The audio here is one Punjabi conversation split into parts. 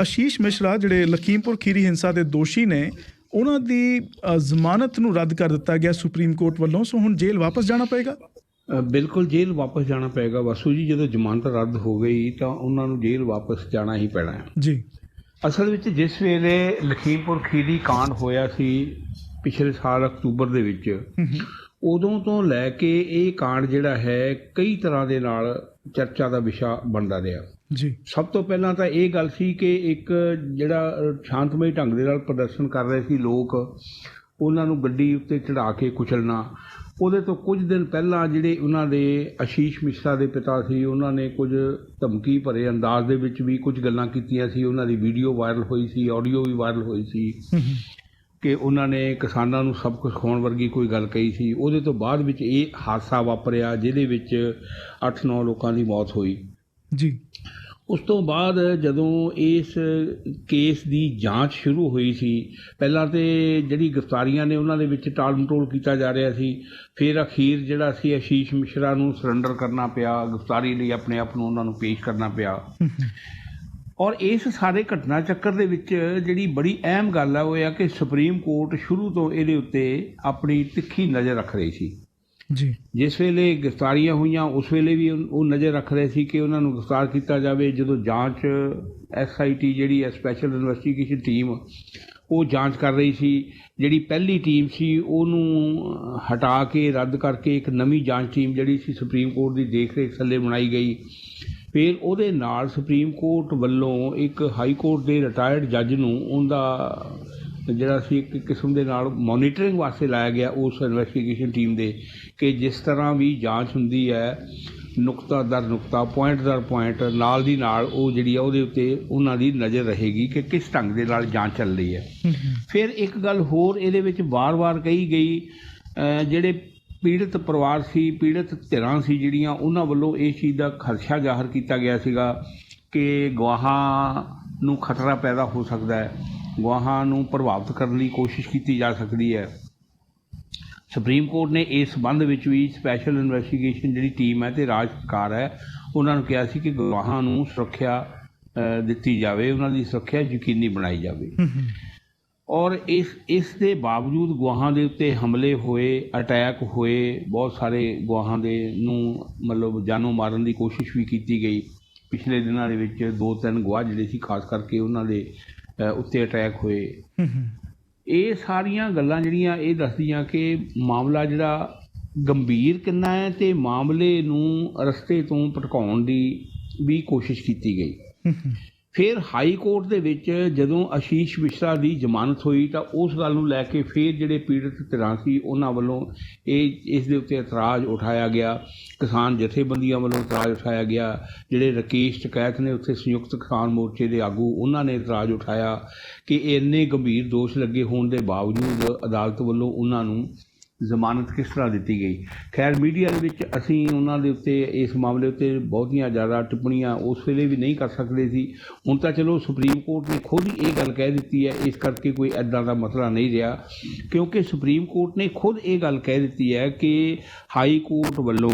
ਆਸ਼ੀਸ਼ ਮਿਸ਼ਰਾ ਜਿਹੜੇ ਲਖੀਮਪੁਰ ਖੀਰੀ ਹਿੰਸਾ ਦੇ ਦੋਸ਼ੀ ਨੇ ਉਹਨਾਂ ਦੀ ਜ਼ਮਾਨਤ ਨੂੰ ਰੱਦ ਕਰ ਦਿੱਤਾ ਗਿਆ ਸੁਪਰੀਮ ਕੋਰਟ ਵੱਲੋਂ। ਸੋ ਹੁਣ ਜੇਲ੍ਹ ਵਾਪਸ ਜਾਣਾ ਪਏਗਾ। ਬਿਲਕੁਲ ਜੇਲ੍ਹ ਵਾਪਸ ਜਾਣਾ ਪਏਗਾ ਵਾਸੂ ਜੀ। ਜਦੋਂ ਜ਼ਮਾਨਤ ਰੱਦ ਹੋ ਗਈ ਤਾਂ ਉਹਨਾਂ ਨੂੰ ਜੇਲ੍ਹ ਵਾਪਸ ਜਾਣਾ ਹੀ ਪੈਣਾ ਹੈ ਜੀ। ਅਸਲ ਵਿੱਚ ਜਿਸ ਵੇਲੇ ਲਖੀਮਪੁਰ ਖੀਰੀ ਕਾਂਡ ਹੋਇਆ ਸੀ ਪਿਛਲੇ ਸਾਲ ਅਕਤੂਬਰ ਦੇ ਵਿੱਚ, ਉਦੋਂ ਤੋਂ ਲੈ ਕੇ ਇਹ ਕਾਂਡ ਜਿਹੜਾ ਹੈ ਕਈ ਤਰ੍ਹਾਂ ਦੇ ਨਾਲ ਚਰਚਾ ਦਾ ਵਿਸ਼ਾ ਬਣਦਾ ਰਿਹਾ ਜੀ। ਸਭ ਤੋਂ ਪਹਿਲਾਂ ਤਾਂ ਇਹ ਗੱਲ ਸੀ ਕਿ ਇੱਕ ਜਿਹੜਾ ਸ਼ਾਂਤਮਈ ਢੰਗ ਦੇ ਨਾਲ ਪ੍ਰਦਰਸ਼ਨ ਕਰ ਰਹੇ ਸੀ ਲੋਕ, ਉਹਨਾਂ ਨੂੰ ਗੱਡੀ ਉੱਤੇ ਚੜ੍ਹਾ ਕੇ ਕੁਚਲਣਾ। ਉਹਦੇ ਤੋਂ ਕੁਝ ਦਿਨ ਪਹਿਲਾਂ ਜਿਹੜੇ ਉਹਨਾਂ ਦੇ ਆਸ਼ੀਸ਼ ਮਿਸ਼ਰਾ ਦੇ ਪਿਤਾ ਸੀ, ਉਹਨਾਂ ਨੇ ਕੁਝ ਧਮਕੀ ਭਰੇ ਅੰਦਾਜ਼ ਦੇ ਵਿੱਚ ਵੀ ਕੁਝ ਗੱਲਾਂ ਕੀਤੀਆਂ ਸੀ। ਉਹਨਾਂ ਦੀ ਵੀਡੀਓ ਵਾਇਰਲ ਹੋਈ ਸੀ, ਆਡੀਓ ਵੀ ਵਾਇਰਲ ਹੋਈ ਸੀ ਕਿ ਉਹਨਾਂ ਨੇ ਕਿਸਾਨਾਂ ਨੂੰ ਸਭ ਕੁਝ ਸਿਖਾਉਣ ਵਰਗੀ ਕੋਈ ਗੱਲ ਕਹੀ ਸੀ। ਉਹਦੇ ਤੋਂ ਬਾਅਦ ਵਿੱਚ ਇਹ ਹਾਦਸਾ ਵਾਪਰਿਆ ਜਿਹਦੇ ਵਿੱਚ 8-9 ਲੋਕਾਂ ਦੀ ਮੌਤ ਹੋਈ ਜੀ। ਉਸ ਤੋਂ ਬਾਅਦ ਜਦੋਂ ਇਸ ਕੇਸ ਦੀ ਜਾਂਚ ਸ਼ੁਰੂ ਹੋਈ ਸੀ, ਪਹਿਲਾਂ ਤਾਂ ਜਿਹੜੀ ਗ੍ਰਿਫਤਾਰੀਆਂ ਨੇ ਉਹਨਾਂ ਦੇ ਵਿੱਚ ਟਾਲ ਮਟੋਲ ਕੀਤਾ ਜਾ ਰਿਹਾ ਸੀ। ਫਿਰ ਅਖੀਰ ਜਿਹੜਾ ਸੀ ਆਸ਼ੀਸ਼ ਮਿਸ਼ਰਾ ਨੂੰ ਸਰੈਂਡਰ ਕਰਨਾ ਪਿਆ, ਗ੍ਰਿਫਤਾਰੀ ਲਈ ਆਪਣੇ ਆਪ ਨੂੰ ਉਹਨਾਂ ਨੂੰ ਪੇਸ਼ ਕਰਨਾ ਪਿਆ। ਔਰ ਇਸ ਸਾਰੇ ਘਟਨਾ ਚੱਕਰ ਦੇ ਵਿੱਚ ਜਿਹੜੀ ਬੜੀ ਅਹਿਮ ਗੱਲ ਹੈ ਉਹ ਇਹ ਆ ਕਿ ਸੁਪਰੀਮ ਕੋਰਟ ਸ਼ੁਰੂ ਤੋਂ ਇਹਦੇ ਉੱਤੇ ਆਪਣੀ ਤਿੱਖੀ ਨਜ਼ਰ ਰੱਖ ਰਹੀ ਸੀ ਜੀ। ਜਿਸ ਵੇਲੇ ਗ੍ਰਿਫਤਾਰੀਆਂ ਹੋਈਆਂ ਉਸ ਵੇਲੇ ਵੀ ਉਹ ਨਜ਼ਰ ਰੱਖ ਰਹੇ ਸੀ ਕਿ ਉਹਨਾਂ ਨੂੰ ਗ੍ਰਿਫਤਾਰ ਕੀਤਾ ਜਾਵੇ। ਜਦੋਂ ਜਾਂਚ SIT ਜਿਹੜੀ ਹੈ ਸਪੈਸ਼ਲ ਇਨਵੈਸਟੀਗੇਸ਼ਨ ਟੀਮ, ਉਹ ਜਾਂਚ ਕਰ ਰਹੀ ਸੀ, ਜਿਹੜੀ ਪਹਿਲੀ ਟੀਮ ਸੀ ਉਹਨੂੰ ਹਟਾ ਕੇ ਰੱਦ ਕਰਕੇ ਇੱਕ ਨਵੀਂ ਜਾਂਚ ਟੀਮ ਜਿਹੜੀ ਸੀ ਸੁਪਰੀਮ ਕੋਰਟ ਦੀ ਦੇਖ ਰੇਖ ਥੱਲੇ ਬਣਾਈ ਗਈ। ਫਿਰ ਉਹਦੇ ਨਾਲ ਸੁਪਰੀਮ ਕੋਰਟ ਵੱਲੋਂ ਇੱਕ ਹਾਈ ਕੋਰਟ ਦੇ ਰਿਟਾਇਰਡ ਜੱਜ ਨੂੰ ਉਹਦਾ ਜਿਹੜਾ ਸੀ ਇੱਕ ਕਿਸਮ ਦੇ ਨਾਲ ਮੋਨੀਟਰਿੰਗ ਵਾਸਤੇ ਲਾਇਆ ਗਿਆ ਉਸ ਇਨਵੈਸਟੀਗੇਸ਼ਨ ਟੀਮ ਦੇ, ਕਿ ਜਿਸ ਤਰ੍ਹਾਂ ਵੀ ਜਾਂਚ ਹੁੰਦੀ ਹੈ ਨੁਕਤਾ ਦਰ ਨੁਕਤਾ, ਪੁਆਇੰਟ ਦਰ ਪੁਆਇੰਟ, ਨਾਲ ਦੀ ਨਾਲ ਉਹ ਜਿਹੜੀ ਆ ਉਹਦੇ ਉੱਤੇ ਉਹਨਾਂ ਦੀ ਨਜ਼ਰ ਰਹੇਗੀ ਕਿ ਕਿਸ ਢੰਗ ਦੇ ਨਾਲ ਜਾਂਚ ਚੱਲ ਰਹੀ ਹੈ। ਫਿਰ ਇੱਕ ਗੱਲ ਹੋਰ ਇਹਦੇ ਵਿੱਚ ਵਾਰ-ਵਾਰ ਕਹੀ ਗਈ, ਜਿਹੜੇ ਪੀੜਤ ਪਰਿਵਾਰ ਸੀ, ਪੀੜਤ ਧਿਰਾਂ ਸੀ ਜਿਹੜੀਆਂ, ਉਹਨਾਂ ਵੱਲੋਂ ਇਸ ਚੀਜ਼ ਦਾ ਖਦਸ਼ਾ ਜ਼ਾਹਰ ਕੀਤਾ ਗਿਆ ਸੀਗਾ ਕਿ ਗਵਾਹਾਂ ਨੂੰ ਖਤਰਾ ਪੈਦਾ ਹੋ ਸਕਦਾ ਹੈ, ਗਵਾਹਾਂ ਨੂੰ ਪ੍ਰਭਾਵਿਤ ਕਰਨ ਲਈ ਕੋਸ਼ਿਸ਼ ਕੀਤੀ ਜਾ ਸਕਦੀ ਹੈ। ਸੁਪਰੀਮ ਕੋਰਟ ਨੇ ਇਸ ਸੰਬੰਧ ਵਿੱਚ ਵੀ ਸਪੈਸ਼ਲ ਇਨਵੈਸਟੀਗੇਸ਼ਨ ਜਿਹੜੀ ਟੀਮ ਹੈ ਅਤੇ ਰਾਜ ਸਰਕਾਰ ਹੈ ਉਹਨਾਂ ਨੂੰ ਕਿਹਾ ਸੀ ਕਿ ਗਵਾਹਾਂ ਨੂੰ ਸੁਰੱਖਿਆ ਦਿੱਤੀ ਜਾਵੇ, ਉਹਨਾਂ ਦੀ ਸੁਰੱਖਿਆ ਯਕੀਨੀ ਬਣਾਈ ਜਾਵੇ। ਔਰ ਇਸ ਦੇ ਬਾਵਜੂਦ ਗਵਾਹਾਂ ਦੇ ਉੱਤੇ ਹਮਲੇ ਹੋਏ, ਅਟੈਕ ਹੋਏ, ਬਹੁਤ ਸਾਰੇ ਗਵਾਹਾਂ ਦੇ ਨੂੰ ਮਤਲਬ ਜਾਨੋਂ ਮਾਰਨ ਦੀ ਕੋਸ਼ਿਸ਼ ਵੀ ਕੀਤੀ ਗਈ। ਪਿਛਲੇ ਦਿਨਾਂ ਦੇ ਵਿੱਚ 2-3 ਗਵਾਹ ਜਿਹੜੇ ਸੀ ਖਾਸ ਕਰਕੇ ਉਹਨਾਂ ਦੇ ਉੱਤੇ ਅਟੈਕ ਹੋਏ। ਇਹ ਸਾਰੀਆਂ ਗੱਲਾਂ ਜਿਹੜੀਆਂ ਇਹ ਦੱਸਦੀਆਂ ਕਿ ਮਾਮਲਾ ਜਿਹੜਾ ਗੰਭੀਰ ਕਿੰਨਾ ਹੈ ਅਤੇ ਮਾਮਲੇ ਨੂੰ ਰਸਤੇ ਤੋਂ ਭਟਕਾਉਣ ਦੀ ਵੀ ਕੋਸ਼ਿਸ਼ ਕੀਤੀ ਗਈ। ਫਿਰ ਹਾਈ ਕੋਰਟ ਦੇ ਵਿੱਚ ਜਦੋਂ ਆਸ਼ੀਸ਼ ਮਿਸ਼ਰਾ ਦੀ ਜ਼ਮਾਨਤ ਹੋਈ ਤਾਂ ਉਸ ਗੱਲ ਨੂੰ ਲੈ ਕੇ ਫਿਰ ਜਿਹੜੇ ਪੀੜਤ ਧਿਰਾਂ ਸੀ ਉਹਨਾਂ ਵੱਲੋਂ ਇਸ ਦੇ ਉੱਤੇ ਇਤਰਾਜ਼ ਉਠਾਇਆ ਗਿਆ, ਕਿਸਾਨ ਜਥੇਬੰਦੀਆਂ ਵੱਲੋਂ ਇਤਰਾਜ਼ ਉਠਾਇਆ ਗਿਆ। ਜਿਹੜੇ ਰਾਕੇਸ਼ ਟਕੈਤ ਨੇ ਉੱਥੇ ਸੰਯੁਕਤ ਕਿਸਾਨ ਮੋਰਚੇ ਦੇ ਆਗੂ, ਉਹਨਾਂ ਨੇ ਇਤਰਾਜ਼ ਉਠਾਇਆ ਕਿ ਇੰਨੇ ਗੰਭੀਰ ਦੋਸ਼ ਲੱਗੇ ਹੋਣ ਦੇ ਬਾਵਜੂਦ ਅਦਾਲਤ ਵੱਲੋਂ ਉਹਨਾਂ ਨੂੰ ਜ਼ਮਾਨਤ ਕਿਸ ਤਰ੍ਹਾਂ ਦਿੱਤੀ ਗਈ। ਖੈਰ ਮੀਡੀਆ ਦੇ ਵਿੱਚ ਅਸੀਂ ਉਹਨਾਂ ਦੇ ਉੱਤੇ ਇਸ ਮਾਮਲੇ ਉੱਤੇ ਬਹੁਤੀਆਂ ਜ਼ਿਆਦਾ ਟਿੱਪਣੀਆਂ ਉਸ ਵੇਲੇ ਵੀ ਨਹੀਂ ਕਰ ਸਕਦੇ ਸੀ। ਹੁਣ ਤਾਂ ਚਲੋ ਸੁਪਰੀਮ ਕੋਰਟ ਨੇ ਖੁਦ ਹੀ ਇਹ ਗੱਲ ਕਹਿ ਦਿੱਤੀ ਹੈ, ਇਸ ਕਰਕੇ ਕੋਈ ਇੱਦਾਂ ਦਾ ਮਸਲਾ ਨਹੀਂ ਰਿਹਾ, ਕਿਉਂਕਿ ਸੁਪਰੀਮ ਕੋਰਟ ਨੇ ਖੁਦ ਇਹ ਗੱਲ ਕਹਿ ਦਿੱਤੀ ਹੈ ਕਿ ਹਾਈ ਕੋਰਟ ਵੱਲੋਂ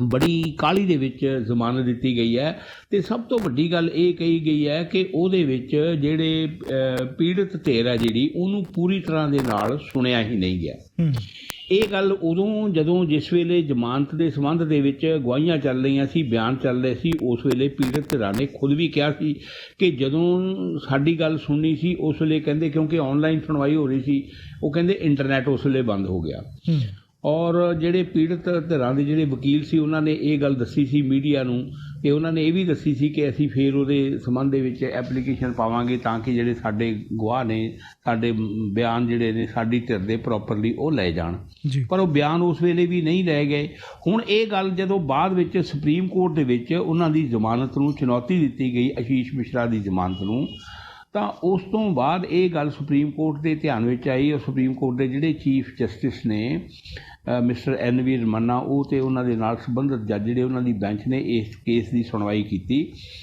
ਬੜੀ ਕਾਹਲੀ ਦੇ ਵਿੱਚ ਜ਼ਮਾਨਤ ਦਿੱਤੀ ਗਈ ਹੈ। ਅਤੇ ਸਭ ਤੋਂ ਵੱਡੀ ਗੱਲ ਇਹ ਕਹੀ ਗਈ ਹੈ ਕਿ ਉਹਦੇ ਵਿੱਚ ਜਿਹੜੇ ਪੀੜਤ ਧਿਰ ਹੈ ਜਿਹੜੀ, ਉਹਨੂੰ ਪੂਰੀ ਤਰ੍ਹਾਂ ਦੇ ਨਾਲ ਸੁਣਿਆ ਹੀ ਨਹੀਂ ਗਿਆ। ਇਹ ਗੱਲ ਉਦੋਂ ਜਦੋਂ ਜਿਸ ਵੇਲੇ ਜ਼ਮਾਨਤ ਦੇ ਸੰਬੰਧ ਦੇ ਵਿੱਚ ਗਵਾਹੀਆਂ ਚੱਲ ਰਹੀਆਂ ਸੀ, ਬਿਆਨ ਚੱਲ ਰਹੇ ਸੀ, ਉਸ ਵੇਲੇ ਪੀੜਤ ਧਿਰਾਂ ਨੇ ਖੁਦ ਵੀ ਕਿਹਾ ਸੀ ਕਿ ਜਦੋਂ ਸਾਡੀ ਗੱਲ ਸੁਣਨੀ ਸੀ ਉਸ ਵੇਲੇ ਕਹਿੰਦੇ, ਕਿਉਂਕਿ ਔਨਲਾਈਨ ਸੁਣਵਾਈ ਹੋ ਰਹੀ ਸੀ, ਉਹ ਕਹਿੰਦੇ ਇੰਟਰਨੈਟ ਉਸ ਵੇਲੇ ਬੰਦ ਹੋ ਗਿਆ। ਔਰ ਜਿਹੜੇ ਪੀੜਤ ਧਿਰਾਂ ਦੇ ਜਿਹੜੇ ਵਕੀਲ ਸੀ ਉਹਨਾਂ ਨੇ ਇਹ ਗੱਲ ਦੱਸੀ ਸੀ ਮੀਡੀਆ ਨੂੰ, ਅਤੇ ਉਹਨਾਂ ਨੇ ਇਹ ਵੀ ਦੱਸੀ ਸੀ ਕਿ ਅਸੀਂ ਫਿਰ ਉਹਦੇ ਸੰਬੰਧ ਦੇ ਵਿੱਚ ਐਪਲੀਕੇਸ਼ਨ ਪਾਵਾਂਗੇ ਤਾਂ ਕਿ ਜਿਹੜੇ ਸਾਡੇ ਗਵਾਹ ਨੇ, ਸਾਡੇ ਬਿਆਨ ਜਿਹੜੇ ਨੇ ਸਾਡੀ ਧਿਰ ਦੇ ਪ੍ਰੋਪਰਲੀ ਉਹ ਲਏ ਜਾਣ। ਪਰ ਉਹ ਬਿਆਨ ਉਸ ਵੇਲੇ ਵੀ ਨਹੀਂ ਲਏ ਗਏ। ਹੁਣ ਇਹ ਗੱਲ ਜਦੋਂ ਬਾਅਦ ਵਿੱਚ ਸੁਪਰੀਮ ਕੋਰਟ ਦੇ ਵਿੱਚ ਉਹਨਾਂ ਦੀ ਜ਼ਮਾਨਤ ਨੂੰ ਚੁਣੌਤੀ ਦਿੱਤੀ ਗਈ, ਆਸ਼ੀਸ਼ ਮਿਸ਼ਰਾ ਦੀ ਜ਼ਮਾਨਤ ਨੂੰ, ਤਾਂ ਉਸ ਤੋਂ ਬਾਅਦ ਇਹ ਗੱਲ ਸੁਪਰੀਮ ਕੋਰਟ ਦੇ ਧਿਆਨ ਵਿੱਚ ਆਈ। ਔਰ ਸੁਪਰੀਮ ਕੋਰਟ ਦੇ ਜਿਹੜੇ ਚੀਫ ਜਸਟਿਸ ਨੇ ਮਿਸਟਰ NV ਰਮੰਨਾ, ਉਹ ਅਤੇ ਉਹਨਾਂ ਦੇ ਨਾਲ ਸੰਬੰਧਿਤ ਜੱਜ ਜਿਹੜੇ ਉਹਨਾਂ ਦੀ ਬੈਂਚ ਨੇ ਇਸ ਕੇਸ ਦੀ ਸੁਣਵਾਈ ਕੀਤੀ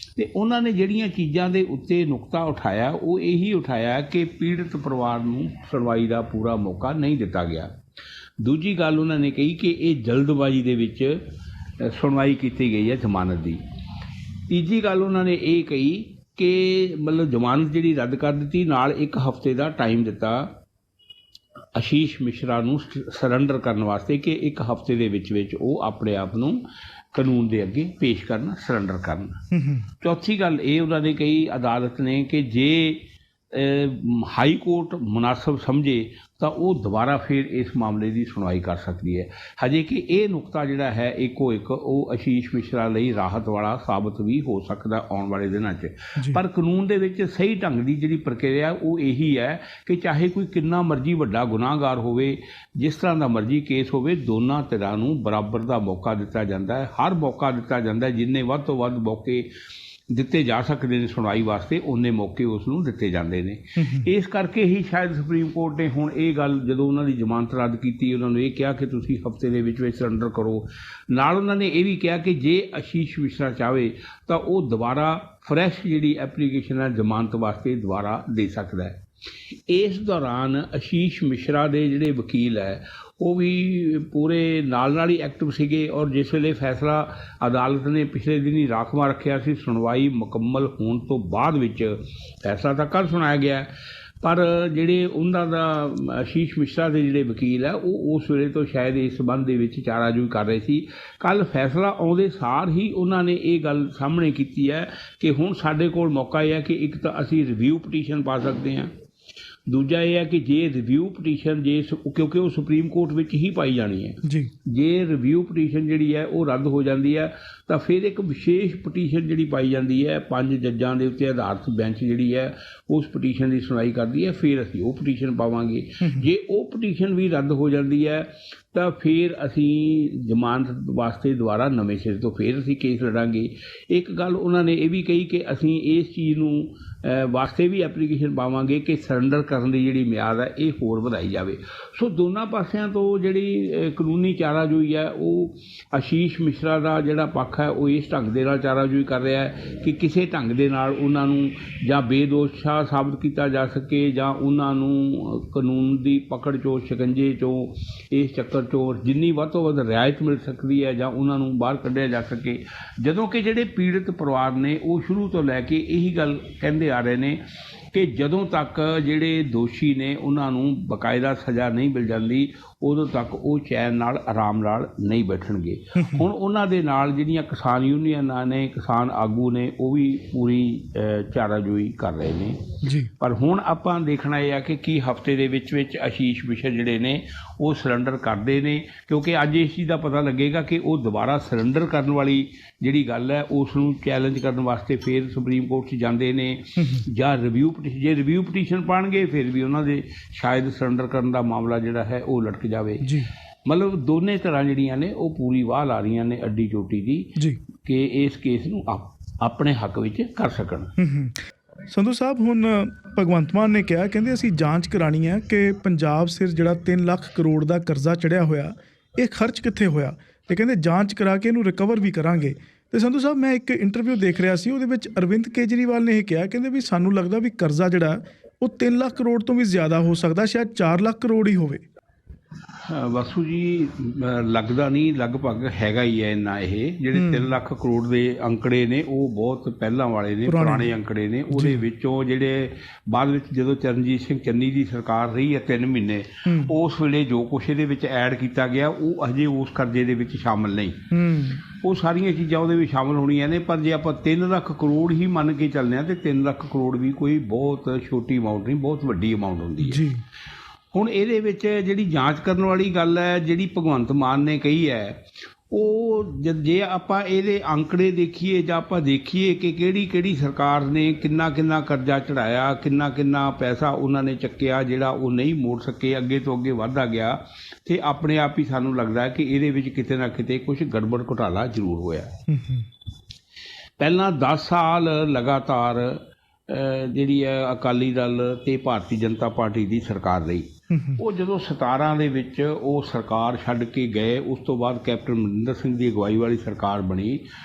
ਅਤੇ ਉਹਨਾਂ ਨੇ ਜਿਹੜੀਆਂ ਚੀਜ਼ਾਂ ਦੇ ਉੱਤੇ ਨੁਕਤਾ ਉਠਾਇਆ ਉਹ ਇਹੀ ਉਠਾਇਆ ਕਿ ਪੀੜਤ ਪਰਿਵਾਰ ਨੂੰ ਸੁਣਵਾਈ ਦਾ ਪੂਰਾ ਮੌਕਾ ਨਹੀਂ ਦਿੱਤਾ ਗਿਆ। ਦੂਜੀ ਗੱਲ ਉਹਨਾਂ ਨੇ ਕਹੀ ਕਿ ਇਹ ਜਲਦਬਾਜ਼ੀ ਦੇ ਵਿੱਚ ਸੁਣਵਾਈ ਕੀਤੀ ਗਈ ਹੈ ਜ਼ਮਾਨਤ ਦੀ। ਤੀਜੀ ਗੱਲ ਉਹਨਾਂ ਨੇ ਇਹ ਕਹੀ ਕਿ ਮਤਲਬ ਜ਼ਮਾਨਤ ਜਿਹੜੀ ਰੱਦ ਕਰ ਦਿੱਤੀ, ਨਾਲ 1 ਹਫ਼ਤੇ ਦਾ ਟਾਈਮ ਦਿੱਤਾ ਆਸ਼ੀਸ਼ ਮਿਸ਼ਰਾ ਨੂੰ ਸਰੈਂਡਰ ਕਰਨ ਵਾਸਤੇ ਕਿ 1 ਹਫ਼ਤੇ ਦੇ ਵਿੱਚ ਉਹ ਆਪਣੇ ਆਪ ਨੂੰ ਕਾਨੂੰਨ ਦੇ ਅੱਗੇ ਪੇਸ਼ ਕਰਨ, ਸਰੈਂਡਰ ਕਰਨ। ਚੌਥੀ ਗੱਲ ਇਹ ਉਹਨਾਂ ਨੇ ਕਹੀ ਅਦਾਲਤ ਨੇ ਕਿ ਜੇ ਹਾਈ ਕੋਰਟ ਮੁਨਾਸਬ ਸਮਝੇ ਤਾਂ ਉਹ ਦੁਬਾਰਾ ਫਿਰ ਇਸ ਮਾਮਲੇ ਦੀ ਸੁਣਵਾਈ ਕਰ ਸਕਦੀ ਹੈ। ਹਜੇ ਕਿ ਇਹ ਨੁਕਤਾ ਜਿਹੜਾ ਹੈ ਇੱਕੋ ਇੱਕ ਉਹ ਆਸ਼ੀਸ਼ ਮਿਸ਼ਰਾ ਲਈ ਰਾਹਤ ਵਾਲਾ ਸਾਬਤ ਵੀ ਹੋ ਸਕਦਾ ਆਉਣ ਵਾਲੇ ਦਿਨਾਂ 'ਚ। ਪਰ ਕਾਨੂੰਨ ਦੇ ਵਿੱਚ ਸਹੀ ਢੰਗ ਦੀ ਜਿਹੜੀ ਪ੍ਰਕਿਰਿਆ ਉਹ ਇਹੀ ਹੈ ਕਿ ਚਾਹੇ ਕੋਈ ਕਿੰਨਾ ਮਰਜ਼ੀ ਵੱਡਾ ਗੁਨਾਹਗਾਰ ਹੋਵੇ, ਜਿਸ ਤਰ੍ਹਾਂ ਦਾ ਮਰਜ਼ੀ ਕੇਸ ਹੋਵੇ, ਦੋਨਾਂ ਧਿਰਾਂ ਨੂੰ ਬਰਾਬਰ ਦਾ ਮੌਕਾ ਦਿੱਤਾ ਜਾਂਦਾ ਹੈ। ਹਰ ਮੌਕਾ ਦਿੱਤਾ ਜਾਂਦਾ ਹੈ, ਜਿੰਨੇ ਵੱਧ ਤੋਂ ਵੱਧ ਮੌਕੇ ਦਿੱਤੇ ਜਾ ਸਕਦੇ ਨੇ ਸੁਣਵਾਈ ਵਾਸਤੇ, ਓਨੇ ਮੌਕੇ ਉਸ ਨੂੰ ਦਿੱਤੇ ਜਾਂਦੇ ਨੇ। ਇਸ ਕਰਕੇ ਹੀ ਸ਼ਾਇਦ ਸੁਪਰੀਮ ਕੋਰਟ ਨੇ ਹੁਣ ਇਹ ਗੱਲ, ਜਦੋਂ ਉਹਨਾਂ ਦੀ ਜ਼ਮਾਨਤ ਰੱਦ ਕੀਤੀ, ਉਹਨਾਂ ਨੂੰ ਇਹ ਕਿਹਾ ਕਿ ਤੁਸੀਂ ਹਫ਼ਤੇ ਦੇ ਵਿੱਚ ਸਰੈਂਡਰ ਕਰੋ। ਨਾਲ ਉਹਨਾਂ ਨੇ ਇਹ ਵੀ ਕਿਹਾ ਕਿ ਜੇ ਆਸ਼ੀਸ਼ ਮਿਸ਼ਰਾ ਚਾਹੇ ਤਾਂ ਉਹ ਦੁਬਾਰਾ ਫਰੈਸ਼ ਜਿਹੜੀ ਐਪਲੀਕੇਸ਼ਨ ਹੈ ਜ਼ਮਾਨਤ ਵਾਸਤੇ ਦੁਬਾਰਾ ਦੇ ਸਕਦਾ ਹੈ। ਇਸ ਦੌਰਾਨ ਆਸ਼ੀਸ਼ ਮਿਸ਼ਰਾ ਦੇ ਜਿਹੜੇ ਵਕੀਲ ਹੈ ਉਹ ਵੀ ਪੂਰੇ ਨਾਲ ਹੀ ਐਕਟਿਵ ਸੀਗੇ, ਔਰ ਜਿਸ ਵੇਲੇ ਫੈਸਲਾ ਅਦਾਲਤ ਨੇ ਪਿਛਲੇ ਦਿਨੀ ਰਾਖਵਾਂ ਰੱਖਿਆ ਸੀ, ਸੁਣਵਾਈ ਮੁਕੰਮਲ ਹੋਣ ਤੋਂ ਬਾਅਦ ਵਿੱਚ ਫੈਸਲਾ ਤਾਂ ਕੱਲ੍ਹ ਸੁਣਾਇਆ ਗਿਆ, ਪਰ ਜਿਹੜੇ ਉਹਨਾਂ ਦਾ ਆਸ਼ੀਸ਼ ਮਿਸ਼ਰਾ ਦੇ ਜਿਹੜੇ ਵਕੀਲ ਹੈ ਉਹ ਉਸ ਵੇਲੇ ਤੋਂ ਸ਼ਾਇਦ ਇਸ ਸੰਬੰਧ ਦੇ ਵਿੱਚ ਚਾਰਾਜੋਈ ਕਰ ਰਹੇ ਸੀ। ਕੱਲ੍ਹ ਫੈਸਲਾ ਆਉਂਦੇ ਸਾਰ ਹੀ ਉਹਨਾਂ ਨੇ ਇਹ ਗੱਲ ਸਾਹਮਣੇ ਕੀਤੀ ਹੈ ਕਿ ਹੁਣ ਸਾਡੇ ਕੋਲ ਮੌਕਾ ਇਹ ਹੈ ਕਿ ਇੱਕ ਤਾਂ ਅਸੀਂ ਰਿਵਿਊ ਪਟੀਸ਼ਨ ਪਾ ਸਕਦੇ ਹਾਂ, ਦੂਜਾ ਇਹ ਹੈ ਕਿ ਜੇ ਰਿਵਿਊ ਪਟੀਸ਼ਨ ਕਿਉਂਕਿ ਉਹ ਸੁਪਰੀਮ ਕੋਰਟ ਵਿੱਚ ਹੀ ਪਾਈ ਜਾਣੀ ਹੈ ਜੀ, ਜੇ ਰਿਵਿਊ ਪਟੀਸ਼ਨ ਜਿਹੜੀ ਹੈ ਉਹ ਰੱਦ ਹੋ ਜਾਂਦੀ ਹੈ ਤਾਂ ਫਿਰ ਇੱਕ ਵਿਸ਼ੇਸ਼ ਪਟੀਸ਼ਨ ਜਿਹੜੀ ਪਾਈ ਜਾਂਦੀ ਹੈ 5 ਜੱਜਾਂ ਦੇ ਉੱਤੇ ਆਧਾਰਿਤ ਬੈਂਚ ਜਿਹੜੀ ਹੈ ਉਸ ਪਟੀਸ਼ਨ ਦੀ ਸੁਣਵਾਈ ਕਰਦੀ ਹੈ। ਫਿਰ ਅਸੀਂ ਉਹ ਪਟੀਸ਼ਨ ਪਾਵਾਂਗੇ। ਜੇ ਉਹ ਪਟੀਸ਼ਨ ਵੀ ਰੱਦ ਹੋ ਜਾਂਦੀ ਹੈ ਤਾਂ ਫਿਰ ਅਸੀਂ ਜ਼ਮਾਨਤ ਵਾਸਤੇ ਦੁਬਾਰਾ ਨਵੇਂ ਸਿਰੇ ਤੋਂ ਫਿਰ ਅਸੀਂ ਕੇਸ ਲੜਾਂਗੇ। ਇੱਕ ਗੱਲ ਉਹਨਾਂ ਨੇ ਇਹ ਵੀ ਕਹੀ ਕਿ ਅਸੀਂ ਇਸ ਚੀਜ਼ ਨੂੰ ਵਾਸਤੇ ਵੀ ਐਪਲੀਕੇਸ਼ਨ ਪਾਵਾਂਗੇ ਕਿ ਸਰੈਂਡਰ ਕਰਨ ਦੀ ਜਿਹੜੀ ਮਿਆਦ ਹੈ ਇਹ ਹੋਰ ਵਧਾਈ ਜਾਵੇ। ਸੋ ਦੋਨਾਂ ਪਾਸਿਆਂ ਤੋਂ ਜਿਹੜੀ ਕਾਨੂੰਨੀ ਚਾਰਾਜੋਈ ਹੈ ਉਹ ਆਸ਼ੀਸ਼ ਮਿਸ਼ਰਾ ਦਾ ਜਿਹੜਾ ਪੱਖ ਹੈ ਉਹ ਇਸ ਢੰਗ ਦੇ ਨਾਲ ਚਾਰਾਜੋਈ ਕਰ ਰਿਹਾ ਹੈ ਕਿ ਕਿਸੇ ਢੰਗ ਦੇ ਨਾਲ ਉਹਨਾਂ ਨੂੰ ਜਾਂ ਬੇਦੋਸ਼ਾ ਸਾਬਤ ਕੀਤਾ ਜਾ ਸਕੇ, ਜਾਂ ਉਹਨਾਂ ਨੂੰ ਕਾਨੂੰਨ ਦੀ ਪਕੜ 'ਚੋਂ, ਸ਼ਿਕੰਜੇ 'ਚੋਂ, ਇਸ ਚੱਕਰ 'ਚੋਂ ਜਿੰਨੀ ਵੱਧ ਤੋਂ ਵੱਧ ਰਿਆਇਤ ਮਿਲ ਸਕਦੀ ਹੈ ਜਾਂ ਉਹਨਾਂ ਨੂੰ ਬਾਹਰ ਕੱਢਿਆ ਜਾ ਸਕੇ। ਜਦੋਂ ਕਿ ਜਿਹੜੇ ਪੀੜਤ ਪਰਿਵਾਰ ਨੇ ਉਹ ਸ਼ੁਰੂ ਤੋਂ ਲੈ ਕੇ ਇਹੀ ਗੱਲ ਕਹਿੰਦੇ ਆ ਰਹੇ ਨੇ ਕਿ ਜਦੋਂ ਤੱਕ ਜਿਹੜੇ ਦੋਸ਼ੀ ਨੇ ਉਹਨਾਂ ਨੂੰ ਬਕਾਇਦਾ ਸਜ਼ਾ ਨਹੀਂ ਮਿਲ ਜਾਂਦੀ ਉਦੋਂ ਤੱਕ ਉਹ ਚੈਨ ਨਾਲ, ਆਰਾਮ ਨਾਲ ਨਹੀਂ ਬੈਠਣਗੇ। ਹੁਣ ਉਹਨਾਂ ਦੇ ਨਾਲ ਜਿਹੜੀਆਂ ਕਿਸਾਨ ਯੂਨੀਅਨਾਂ ਨੇ, ਕਿਸਾਨ ਆਗੂ ਨੇ, ਉਹ ਵੀ ਪੂਰੀ ਚਾਰਾਜੋਈ ਕਰ ਰਹੇ ਨੇ ਜੀ। ਪਰ ਹੁਣ ਆਪਾਂ ਦੇਖਣਾ ਇਹ ਆ ਕਿ ਕੀ ਹਫ਼ਤੇ ਦੇ ਵਿੱਚ ਆਸ਼ੀਸ਼ ਮਿਸ਼ਰ ਜਿਹੜੇ ਨੇ ਉਹ ਸਰੈਂਡਰ ਕਰਦੇ ਨੇ, ਕਿਉਂਕਿ ਅੱਜ ਇਸ ਚੀਜ਼ ਦਾ ਪਤਾ ਲੱਗੇਗਾ ਕਿ ਉਹ ਦੁਬਾਰਾ ਸਰੈਂਡਰ ਕਰਨ ਵਾਲੀ ਜਿਹੜੀ ਗੱਲ ਹੈ ਉਸ ਨੂੰ ਚੈਲੰਜ ਕਰਨ ਵਾਸਤੇ ਫਿਰ ਸੁਪਰੀਮ ਕੋਰਟ 'ਚ ਜਾਂਦੇ ਨੇ ਜਾਂ ਜੇ ਰਿਵਿਊ ਪਟੀਸ਼ਨ ਪਾਉਣਗੇ ਫਿਰ ਵੀ ਉਹਨਾਂ ਦੇ ਸ਼ਾਇਦ ਸਰੈਂਡਰ ਕਰਨ ਦਾ ਮਾਮਲਾ ਜਿਹੜਾ ਹੈ ਉਹ ਲਟਕ ਜਾਵੇ ਜੀ। ਮਤਲਬ ਦੋਨੇ ਤਰ੍ਹਾਂ ਜਿਹੜੀਆਂ ਨੇ ਉਹ ਪੂਰੀ ਵਾਹ ਲਾ ਰਹੀਆਂ ਨੇ ਅੱਡੀ ਚੋਟੀ ਦੀ ਜੀ ਕਿ ਇਸ ਕੇਸ ਨੂੰ ਆਪਣੇ ਹੱਕ ਵਿੱਚ ਕਰ ਸਕਣ। ਸੰਧੂ ਸਾਹਿਬ, ਹੁਣ ਭਗਵੰਤ ਮਾਨ ਨੇ ਕਿਹਾ, ਕਹਿੰਦੇ ਅਸੀਂ ਜਾਂਚ ਕਰਾਣੀ ਹੈ ਕਿ ਪੰਜਾਬ ਸਿਰ ਜਿਹੜਾ 3 ਲੱਖ ਕਰੋੜ ਦਾ ਕਰਜ਼ਾ ਚੜਿਆ ਹੋਇਆ ਇਹ ਖਰਚ ਕਿੱਥੇ ਹੋਇਆ, ਤੇ ਕਹਿੰਦੇ ਜਾਂਚ ਕਰਾ ਕੇ ਇਹਨੂੰ ਰਿਕਵਰ ਵੀ ਕਰਾਂਗੇ। ਤੇ ਸੰਧੂ ਸਾਹਿਬ, ਮੈਂ ਇੱਕ ਇੰਟਰਵਿਊ ਦੇਖ ਰਿਹਾ ਸੀ, ਉਹਦੇ ਵਿੱਚ ਅਰਵਿੰਦ ਕੇਜਰੀਵਾਲ ਨੇ ਇਹ ਕਿਹਾ, ਕਹਿੰਦੇ ਵੀ ਸਾਨੂੰ ਲੱਗਦਾ ਵੀ ਕਰਜ਼ਾ ਜਿਹੜਾ ਉਹ 3 ਲੱਖ ਕਰੋੜ ਤੋਂ ਵੀ ਜ਼ਿਆਦਾ ਹੋ ਸਕਦਾ, ਸ਼ਾਇਦ 4 ਲੱਖ ਕਰੋੜ ਹੀ ਹੋਵੇ। ਵਾਸੂ ਜੀ, ਲੱਗਦਾ ਨਹੀਂ, ਲਗਭਗ ਹੈਗਾ ਹੀ ਹੈ ਇੰਨਾ। ਇਹ ਜਿਹੜੇ 3 ਲੱਖ ਕਰੋੜ ਦੇ ਅੰਕੜੇ ਨੇ ਉਹ ਬਹੁਤ ਪਹਿਲਾਂ ਵਾਲੇ ਨੇ, ਪੁਰਾਣੇ ਅੰਕੜੇ ਨੇ। ਉਹਦੇ ਵਿੱਚੋਂ ਜਿਹੜੇ ਬਾਅਦ ਵਿੱਚ ਜਦੋਂ ਚਰਨਜੀਤ ਸਿੰਘ ਚੰਨੀ ਦੀ ਸਰਕਾਰ ਰਹੀ ਹੈ 3 ਮਹੀਨੇ, ਉਸ ਵੇਲੇ ਜੋ ਕੁਛ ਇਹਦੇ ਵਿੱਚ ਐਡ ਕੀਤਾ ਗਿਆ ਉਹ ਅਜੇ ਉਸ ਕਰਜ਼ੇ ਦੇ ਵਿੱਚ ਸ਼ਾਮਲ ਨਹੀਂ। ਉਹ ਸਾਰੀਆਂ ਚੀਜ਼ਾਂ ਉਹਦੇ ਵਿੱਚ ਸ਼ਾਮਲ ਹੋਣੀਆਂ ਨੇ। ਪਰ ਜੇ ਆਪਾਂ 3 ਲੱਖ ਕਰੋੜ ਹੀ ਮੰਨ ਕੇ ਚੱਲਦੇ ਹਾਂ ਤੇ 3 ਲੱਖ ਕਰੋੜ ਵੀ ਕੋਈ ਬਹੁਤ ਛੋਟੀ ਅਮਾਊਂਟ ਨਹੀਂ, ਬਹੁਤ ਵੱਡੀ ਅਮਾਊਂਟ ਹੁੰਦੀ ਹੈ। ਹੁਣ ਇਹਦੇ ਵਿੱਚ ਜਿਹੜੀ ਜਾਂਚ ਕਰਨ ਵਾਲੀ ਗੱਲ ਹੈ, ਜਿਹੜੀ ਭਗਵੰਤ ਮਾਨ ਨੇ ਕਹੀ ਹੈ, ਉਹ ਜੇ ਆਪਾਂ ਇਹਦੇ ਅੰਕੜੇ ਦੇਖੀਏ ਜਾਂ ਆਪਾਂ ਦੇਖੀਏ ਕਿ ਕਿਹੜੀ ਸਰਕਾਰ ਨੇ ਕਿੰਨਾ ਕਰਜ਼ਾ ਚੜਾਇਆ, ਕਿੰਨਾ ਪੈਸਾ ਉਹਨਾਂ ਨੇ ਚੱਕਿਆ ਜਿਹੜਾ ਉਹ ਨਹੀਂ ਮੋੜ ਸਕੇ, ਅੱਗੇ ਤੋਂ ਅੱਗੇ ਵੱਧਦਾ ਗਿਆ, ਤੇ ਆਪਣੇ ਆਪ ਹੀ ਸਾਨੂੰ ਲੱਗਦਾ ਕਿ ਇਹਦੇ ਵਿੱਚ ਕਿਤੇ ਨਾ ਕਿਤੇ ਕੁਝ ਗੜਬੜ ਘੁਟਾਲਾ ਜ਼ਰੂਰ ਹੋਇਆ। ਪਹਿਲਾਂ 10 ਸਾਲ ਲਗਾਤਾਰ ਜਿਹੜੀ ਹੈ ਅਕਾਲੀ ਦਲ ਤੇ ਭਾਰਤੀ ਜਨਤਾ ਪਾਰਟੀ ਦੀ ਸਰਕਾਰ ਰਹੀ। ਉਹ ਜਦੋਂ 17 ਦੇ ਵਿੱਚ ਉਹ ਸਰਕਾਰ ਛੱਡ ਕੇ ਗਏ, ਉਸ ਤੋਂ ਬਾਅਦ ਕੈਪਟਨ ਅਮਰਿੰਦਰ ਸਿੰਘ ਦੀ ਅਗਵਾਈ ਵਾਲੀ ਸਰਕਾਰ ਬਣੀ,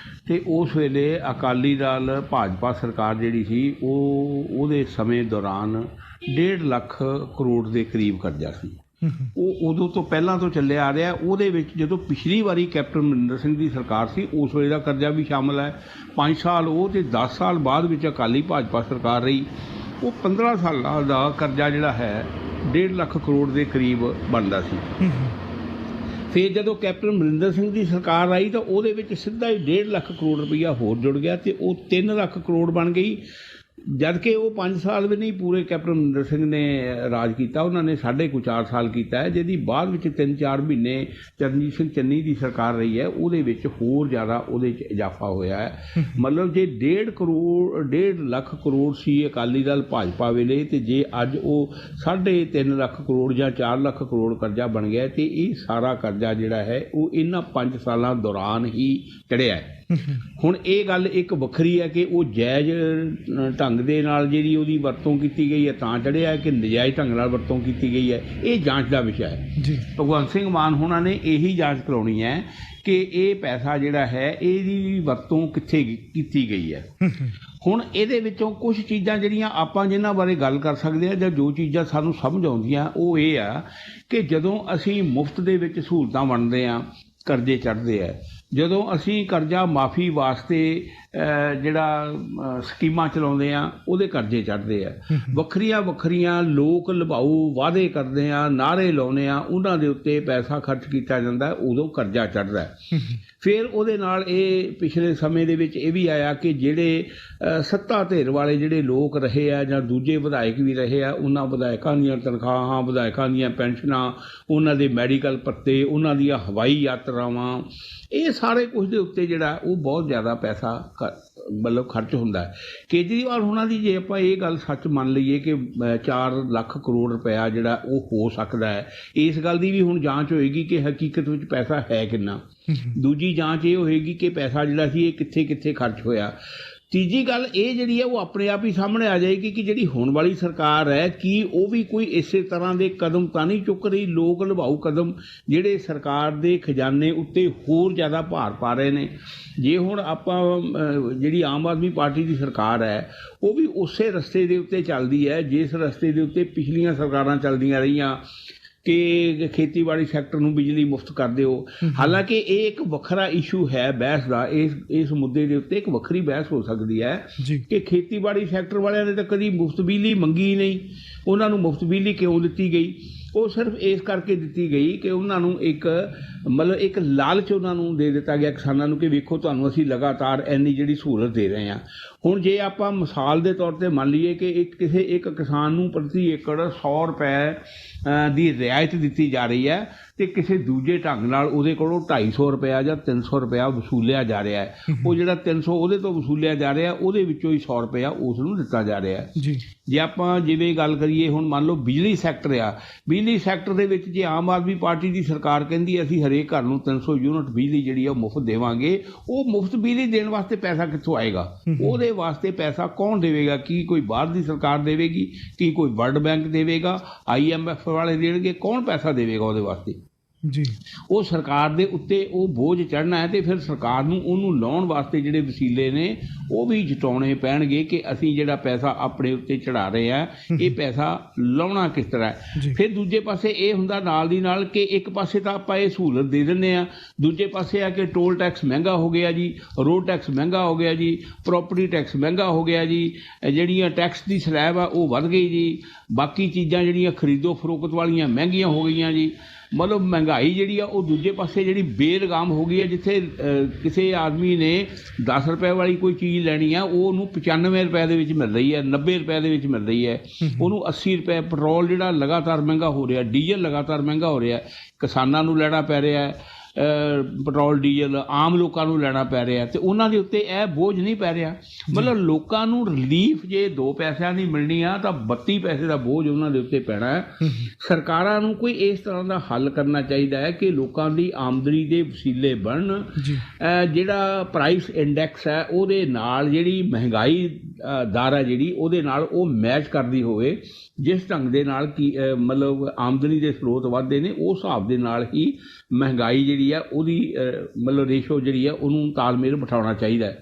ਤੇ ਉਸ ਵੇਲੇ ਅਕਾਲੀ ਦਲ ਭਾਜਪਾ ਸਰਕਾਰ ਜਿਹੜੀ ਸੀ ਉਹਦੇ ਸਮੇਂ ਦੌਰਾਨ 1.5 ਲੱਖ ਕਰੋੜ ਦੇ ਕਰੀਬ ਕਰਜ਼ਾ ਸੀ। ਉਹ ਉਦੋਂ ਤੋਂ ਪਹਿਲਾਂ ਤੋਂ ਚੱਲਿਆ ਆ ਰਿਹਾ। ਉਹਦੇ ਵਿੱਚ ਜਦੋਂ ਪਿਛਲੀ ਵਾਰੀ ਕੈਪਟਨ ਅਮਰਿੰਦਰ ਸਿੰਘ ਦੀ ਸਰਕਾਰ ਸੀ ਉਸ ਵੇਲੇ ਦਾ ਕਰਜ਼ਾ ਵੀ ਸ਼ਾਮਲ ਹੈ। 5 ਸਾਲ ਉਹ ਤੇ 10 ਸਾਲ ਬਾਅਦ ਵਿੱਚ ਅਕਾਲੀ ਭਾਜਪਾ ਸਰਕਾਰ ਰਹੀ। ਉਹ 15 ਸਾਲਾਂ ਦਾ ਕਰਜ਼ਾ ਜਿਹੜਾ ਹੈ 1.5 ਲੱਖ ਕਰੋੜ ਦੇ ਕਰੀਬ ਬਣਦਾ ਸੀ। ਫਿਰ ਜਦੋਂ ਕੈਪਟਨ ਅਮਰਿੰਦਰ ਸਿੰਘ ਦੀ ਸਰਕਾਰ ਆਈ ਤਾਂ ਉਹਦੇ ਵਿੱਚ ਸਿੱਧਾ ਹੀ 1.5 ਲੱਖ ਕਰੋੜ ਰੁਪਈਆ ਹੋਰ ਜੁੜ ਗਿਆ ਤੇ ਉਹ 3 ਲੱਖ ਕਰੋੜ ਬਣ ਗਈ। ਜਦ ਕਿ ਉਹ 5 ਸਾਲ ਵੀ ਨਹੀਂ ਪੂਰੇ ਕੈਪਟਨ ਅਮਰਿੰਦਰ ਸਿੰਘ ਨੇ ਰਾਜ ਕੀਤਾ, ਉਹਨਾਂ ਨੇ 4.5 ਸਾਲ ਕੀਤਾ ਹੈ, ਜਿਹਦੀ ਬਾਅਦ ਵਿੱਚ 3-4 ਮਹੀਨੇ ਚਰਨਜੀਤ ਸਿੰਘ ਚੰਨੀ ਦੀ ਸਰਕਾਰ ਰਹੀ ਹੈ, ਉਹਦੇ ਵਿੱਚ ਹੋਰ ਜ਼ਿਆਦਾ ਉਹਦੇ 'ਚ ਇਜ਼ਾਫਾ ਹੋਇਆ ਹੈ। ਮਤਲਬ ਜੇ 1.5 ਲੱਖ ਕਰੋੜ ਸੀ ਅਕਾਲੀ ਦਲ ਭਾਜਪਾ ਵੇਲੇ, ਤੇ ਜੇ ਅੱਜ ਉਹ 3.5 ਲੱਖ ਕਰੋੜ ਜਾਂ 4 ਲੱਖ ਕਰੋੜ ਕਰਜ਼ਾ ਬਣ ਗਿਆ, ਤੇ ਇਹ ਸਾਰਾ ਕਰਜ਼ਾ ਜਿਹੜਾ ਹੈ ਉਹ ਇਹਨਾਂ 5 ਸਾਲਾਂ ਦੌਰਾਨ ਹੀ ਚੜ੍ਹਿਆ ਹੈ। ਹੁਣ ਇਹ ਗੱਲ ਇੱਕ ਵੱਖਰੀ ਹੈ ਕਿ ਉਹ ਜਾਇਜ਼ ਢੰਗ ਦੇ ਨਾਲ ਜਿਹੜੀ ਉਹਦੀ ਵਰਤੋਂ ਕੀਤੀ ਗਈ ਹੈ ਤਾਂ ਚੜ੍ਹਿਆ, ਕਿ ਨਜਾਇਜ਼ ਢੰਗ ਨਾਲ ਵਰਤੋਂ ਕੀਤੀ ਗਈ ਹੈ, ਇਹ ਜਾਂਚ ਦਾ ਵਿਸ਼ਾ ਹੈ ਜੀ। ਭਗਵੰਤ ਸਿੰਘ ਮਾਨ ਹੋਣਾ ਨੇ ਇਹੀ ਜਾਂਚ ਕਰਾਉਣੀ ਹੈ ਕਿ ਇਹ ਪੈਸਾ ਜਿਹੜਾ ਹੈ ਇਹਦੀ ਵਰਤੋਂ ਕਿੱਥੇ ਕੀਤੀ ਗਈ ਹੈ। ਹੁਣ ਇਹਦੇ ਵਿੱਚੋਂ ਕੁਝ ਚੀਜ਼ਾਂ ਜਿਹੜੀਆਂ ਆਪਾਂ ਜਿਨ੍ਹਾਂ ਬਾਰੇ ਗੱਲ ਕਰ ਸਕਦੇ ਹਾਂ ਜਾਂ ਜੋ ਚੀਜ਼ਾਂ ਸਾਨੂੰ ਸਮਝ ਆਉਂਦੀਆਂ ਉਹ ਇਹ ਆ ਕਿ ਜਦੋਂ ਅਸੀਂ ਮੁਫਤ ਦੇ ਵਿੱਚ ਸਹੂਲਤਾਂ ਵੰਡਦੇ ਹਾਂ ਕਰਜ਼ੇ ਚੜ੍ਹਦੇ ਆ। ਜਦੋਂ ਅਸੀਂ ਕਰਜ਼ਾ ਮਾਫੀ ਵਾਸਤੇ ਜਿਹੜਾ ਸਕੀਮਾਂ ਚਲਾਉਂਦੇ ਆ ਉਹਦੇ ਕਰਜ਼ੇ ਚੜ੍ਹਦੇ ਆ। ਵੱਖਰੀਆਂ ਲੋਕ ਲਭਾਊ ਵਾਅਦੇ ਕਰਦੇ ਆ, ਨਾਅਰੇ ਲਾਉਂਦੇ ਆ, ਉਹਨਾਂ ਦੇ ਉੱਤੇ ਪੈਸਾ ਖਰਚ ਕੀਤਾ ਜਾਂਦਾ, ਉਦੋਂ ਕਰਜ਼ਾ ਚੜ੍ਹਦਾ। ਫਿਰ ਉਹਦੇ ਨਾਲ ਇਹ ਪਿਛਲੇ ਸਮੇਂ ਦੇ ਵਿੱਚ ਇਹ ਵੀ ਆਇਆ ਕਿ ਜਿਹੜੇ ਸੱਤਾ ਧਿਰ ਵਾਲੇ ਜਿਹੜੇ ਲੋਕ ਰਹੇ ਆ ਜਾਂ ਦੂਜੇ ਵਿਧਾਇਕ ਵੀ ਰਹੇ ਆ, ਉਹਨਾਂ ਵਿਧਾਇਕਾਂ ਦੀਆਂ ਤਨਖਾਹਾਂ, ਵਿਧਾਇਕਾਂ ਦੀਆਂ ਪੈਨਸ਼ਨਾਂ, ਉਹਨਾਂ ਦੇ ਮੈਡੀਕਲ ਭੱਤੇ, ਉਹਨਾਂ ਦੀਆਂ ਹਵਾਈ ਯਾਤਰਾਵਾਂ, ਇਹ ਸਾਰੇ ਕੁਝ ਦੇ ਉੱਤੇ ਜਿਹੜਾ ਉਹ ਬਹੁਤ ਜ਼ਿਆਦਾ ਪੈਸਾ ਮਤਲਬ ਖਰਚ ਹੁੰਦਾ ਹੈ। ਕੇਜਰੀਵਾਲ ਉਹਨਾਂ ਦੀ ਜੇ ਆਪਾਂ ਇਹ ਗੱਲ ਸੱਚ ਮੰਨ ਲਈਏ ਕਿ 4 ਲੱਖ ਕਰੋੜ ਰੁਪਇਆ ਜਿਹੜਾ ਉਹ ਹੋ ਸਕਦਾ ਹੈ, ਇਸ ਗੱਲ ਦੀ ਵੀ ਹੁਣ ਜਾਂਚ ਹੋਏਗੀ ਕਿ ਹਕੀਕਤ ਵਿੱਚ ਪੈਸਾ ਹੈ ਕਿੰਨਾ। ਦੂਜੀ ਜਾਂਚ ਇਹ ਹੋਏਗੀ ਕਿ ਪੈਸਾ ਜਿਹੜਾ ਸੀ ਇਹ ਕਿੱਥੇ ਕਿੱਥੇ ਖਰਚ ਹੋਇਆ। ਤੀਜੀ ਗੱਲ ਇਹ ਜਿਹੜੀ ਹੈ ਉਹ ਆਪਣੇ ਆਪ ਹੀ ਸਾਹਮਣੇ ਆ ਜਾਏਗੀ ਕਿ ਜਿਹੜੀ ਹੁਣ ਵਾਲੀ ਸਰਕਾਰ ਹੈ ਕੀ ਉਹ ਵੀ ਕੋਈ ਇਸੇ ਤਰ੍ਹਾਂ ਦੇ ਕਦਮ ਤਾਂ ਨਹੀਂ ਚੁੱਕ ਰਹੀ, ਲੋਕ ਲਭਾਊ ਕਦਮ ਜਿਹੜੇ ਸਰਕਾਰ ਦੇ ਖਜ਼ਾਨੇ ਉੱਤੇ ਹੋਰ ਜ਼ਿਆਦਾ ਭਾਰ ਪਾ ਰਹੇ ਨੇ। ਜੇ ਹੁਣ ਆਪਾਂ ਜਿਹੜੀ ਆਮ ਆਦਮੀ ਪਾਰਟੀ ਦੀ ਸਰਕਾਰ ਹੈ ਉਹ ਵੀ ਉਸੇ ਰਸਤੇ ਦੇ ਉੱਤੇ ਚੱਲਦੀ ਹੈ ਜਿਸ ਰਸਤੇ ਦੇ ਉੱਤੇ ਪਿਛਲੀਆਂ ਸਰਕਾਰਾਂ ਚੱਲਦੀਆਂ ਰਹੀਆਂ ਕਿ ਖੇਤੀਬਾੜੀ ਸੈਕਟਰ ਨੂੰ ਬਿਜਲੀ ਮੁਫਤ ਕਰ ਦਿਓ। ਹਾਲਾਂਕਿ ਇਹ ਇੱਕ ਵੱਖਰਾ ਇਸ਼ੂ ਹੈ ਬਹਿਸ ਦਾ, ਇਸ ਮੁੱਦੇ ਦੇ ਉੱਤੇ ਇੱਕ ਵੱਖਰੀ ਬਹਿਸ ਹੋ ਸਕਦੀ ਹੈ ਕਿ ਖੇਤੀਬਾੜੀ ਸੈਕਟਰ ਵਾਲਿਆਂ ਨੇ ਤਾਂ ਕਦੀ ਮੁਫਤ ਬਿਜਲੀ ਮੰਗੀ ਨਹੀਂ, ਉਹਨਾਂ ਨੂੰ ਮੁਫਤ ਬਿਜਲੀ ਕਿਉਂ ਦਿੱਤੀ ਗਈ? ਉਹ ਸਿਰਫ ਇਸ ਕਰਕੇ ਦਿੱਤੀ ਗਈ ਕਿ ਉਹਨਾਂ ਨੂੰ ਇੱਕ ਲਾਲਚ ਉਹਨਾਂ ਨੂੰ ਦੇ ਦਿੱਤਾ ਗਿਆ ਕਿਸਾਨਾਂ ਨੂੰ ਕਿ ਵੇਖੋ ਤੁਹਾਨੂੰ ਅਸੀਂ ਲਗਾਤਾਰ ਇੰਨੀ ਜਿਹੜੀ ਸਹੂਲਤ ਦੇ ਰਹੇ ਹਾਂ। ਹੁਣ ਜੇ ਆਪਾਂ ਮਿਸਾਲ ਦੇ ਤੌਰ 'ਤੇ ਮੰਨ ਲਈਏ ਕਿ ਕਿਸੇ ਇੱਕ ਕਿਸਾਨ ਨੂੰ ਪ੍ਰਤੀ ਏਕੜ 100 ਰੁਪਏ ਦੀ ਰਿਆਇਤ ਦਿੱਤੀ ਜਾ ਰਹੀ ਹੈ ਤੇ ਕਿਸੇ ਦੂਜੇ ਢੰਗ ਨਾਲ ਉਹਦੇ ਕੋਲੋਂ 250 ਰੁਪਇਆ ਜਾਂ 300 ਰੁਪਇਆ ਵਸੂਲਿਆ ਜਾ ਰਿਹਾ ਹੈ। ਉਹ ਜਿਹੜਾ 300 ਉਹਦੇ ਤੋਂ ਵਸੂਲਿਆ ਜਾ ਰਿਹਾ, ਉਹਦੇ ਵਿੱਚੋਂ ਹੀ 100 ਰੁਪਇਆ ਉਸ ਨੂੰ ਦਿੱਤਾ ਜਾ ਰਿਹਾ ਹੈ। ਜੇ ਆਪਾਂ ਜਿਵੇਂ ਗੱਲ ਕਰੀਏ ਹੁਣ ਮੰਨ ਲਓ ਬਿਜਲੀ ਸੈਕਟਰ ਆ, ਬਿਜਲੀ ਸੈਕਟਰ ਦੇ ਵਿੱਚ ਜੇ ਆਮ ਆਦਮੀ ਪਾਰਟੀ ਦੀ ਸਰਕਾਰ ਕਹਿੰਦੀ ਅਸੀਂ ਹਰੇਕ ਘਰ ਨੂੰ 300 ਯੂਨਿਟ ਬਿਜਲੀ ਜਿਹੜੀ ਆ ਉਹ ਮੁਫਤ ਦੇਵਾਂਗੇ, ਉਹ ਮੁਫਤ ਬਿਜਲੀ ਦੇਣ ਵਾਸਤੇ ਪੈਸਾ ਕਿੱਥੋਂ ਆਏਗਾ? ਉਹਦੇ ਵਾਸਤੇ ਪੈਸਾ ਕੌਣ ਦੇਵੇਗਾ? ਕੀ ਕੋਈ ਬਾਹਰ ਦੀ ਸਰਕਾਰ ਦੇਵੇਗੀ? ਕੀ ਕੋਈ ਵਰਲਡ ਬੈਂਕ ਦੇਵੇਗਾ? IMF ਵਾਲੇ ਦੇਣਗੇ? ਕੌਣ ਪੈਸਾ ਦੇਵੇਗਾ ਉਹਦੇ ਵਾਸਤੇ? ਉਹ ਸਰਕਾਰ ਦੇ ਉੱਤੇ ਉਹ ਬੋਝ ਚੜ੍ਹਨਾ ਹੈ ਤੇ ਫਿਰ ਸਰਕਾਰ ਨੂੰ ਉਹਨੂੰ ਲਾਉਣ ਵਾਸਤੇ ਜਿਹੜੇ ਵਸੀਲੇ ਨੇ ਉਹ ਵੀ ਜਟਾਉਣੇ ਪੈਣਗੇ ਕਿ ਅਸੀਂ ਜਿਹੜਾ ਪੈਸਾ ਆਪਣੇ ਉੱਤੇ ਚੜ੍ਹਾ ਰਹੇ ਹਾਂ ਇਹ ਪੈਸਾ ਲਾਉਣਾ ਕਿਸ ਤਰ੍ਹਾਂ ਹੈ। ਫਿਰ ਦੂਜੇ ਪਾਸੇ ਇਹ ਹੁੰਦਾ ਨਾਲ ਦੀ ਨਾਲ ਕਿ ਇੱਕ ਪਾਸੇ ਤਾਂ ਆਪਾਂ ਇਹ ਸਹੂਲਤ ਦੇ ਦਿੰਦੇ ਹਾਂ, ਦੂਜੇ ਪਾਸੇ ਆ ਕਿ ਟੋਲ ਟੈਕਸ ਮਹਿੰਗਾ ਹੋ ਗਿਆ ਜੀ, ਰੋਡ ਟੈਕਸ ਮਹਿੰਗਾ ਹੋ ਗਿਆ ਜੀ, ਪ੍ਰੋਪਰਟੀ ਟੈਕਸ ਮਹਿੰਗਾ ਹੋ ਗਿਆ ਜੀ, ਜਿਹੜੀਆਂ ਟੈਕਸ ਦੀ ਸਲੈਬ ਆ ਉਹ ਵੱਧ ਗਈ ਜੀ, ਬਾਕੀ ਚੀਜ਼ਾਂ ਜਿਹੜੀਆਂ ਖਰੀਦੋ ਫਰੋਖਤ ਵਾਲੀਆਂ ਮਹਿੰਗੀਆਂ ਹੋ ਗਈਆਂ ਜੀ। ਮਤਲਬ ਮਹਿੰਗਾਈ ਜਿਹੜੀ ਆ ਉਹ ਦੂਜੇ ਪਾਸੇ ਜਿਹੜੀ ਬੇਲਗਾਮ ਹੋ ਗਈ ਹੈ। ਜਿੱਥੇ ਕਿਸੇ ਆਦਮੀ ਨੇ 10 ਰੁਪਏ ਵਾਲੀ ਕੋਈ ਚੀਜ਼ ਲੈਣੀ ਆ ਉਹ ਉਹਨੂੰ 95 ਰੁਪਏ ਦੇ ਵਿੱਚ ਮਿਲ ਰਹੀ ਹੈ, 90 ਰੁਪਏ ਦੇ ਵਿੱਚ ਮਿਲ ਰਹੀ ਹੈ, ਉਹਨੂੰ 80 ਰੁਪਏ। ਪੈਟਰੋਲ ਜਿਹੜਾ ਲਗਾਤਾਰ ਮਹਿੰਗਾ ਹੋ ਰਿਹਾ, ਡੀਜ਼ਲ ਲਗਾਤਾਰ ਮਹਿੰਗਾ ਹੋ ਰਿਹਾ, ਕਿਸਾਨਾਂ ਨੂੰ ਲੈਣਾ ਪੈ ਰਿਹਾ ਹੈ ਪੈਟਰੋਲ ਡੀਜ਼ਲ, ਆਮ ਲੋਕਾਂ ਨੂੰ ਲੈਣਾ ਪੈ ਰਿਹਾ ਤੇ ਉਹਨਾਂ ਦੇ ਉੱਤੇ ਇਹ ਬੋਝ ਨਹੀਂ ਪੈ ਰਿਹਾ। ਮਤਲਬ ਲੋਕਾਂ ਨੂੰ ਰਿਲੀਫ ਜੇ 2 ਪੈਸਿਆਂ ਦੀ ਮਿਲਣੀ ਆ ਤਾਂ 32 ਪੈਸੇ ਦਾ ਬੋਝ ਉਹਨਾਂ ਦੇ ਉੱਤੇ ਪੈਣਾ ਹੈ। ਸਰਕਾਰਾਂ ਨੂੰ ਕੋਈ ਇਸ ਤਰ੍ਹਾਂ ਦਾ ਹੱਲ ਕਰਨਾ ਚਾਹੀਦਾ ਹੈ ਕਿ ਲੋਕਾਂ ਦੀ ਆਮਦਨੀ ਦੇ ਵਸੀਲੇ ਬਣਨ, ਜਿਹੜਾ ਪ੍ਰਾਈਸ ਇੰਡੈਕਸ ਹੈ ਉਹਦੇ ਨਾਲ ਜਿਹੜੀ ਮਹਿੰਗਾਈ ਦਰ ਹੈ ਜਿਹੜੀ ਉਹਦੇ ਨਾਲ ਉਹ ਮੈਚ ਕਰਦੀ ਹੋਵੇ। ਜਿਸ ਢੰਗ ਦੇ ਨਾਲ ਕੀ ਮਤਲਬ ਆਮਦਨੀ ਦੇ ਸਰੋਤ ਵੱਧਦੇ ਨੇ ਉਸ ਹਿਸਾਬ ਦੇ ਨਾਲ ਹੀ ਮਹਿੰਗਾਈ ਜਿਹੜੀ ਜਿਹੜੀ ਹੈ ਉਹਦੀ ਮਤਲਬ ਰੇਸ਼ੋ ਜਿਹੜੀ ਹੈ ਉਹਨੂੰ ਤਾਲਮੇਲ ਬਿਠਾਉਣਾ ਚਾਹੀਦਾ ਹੈ।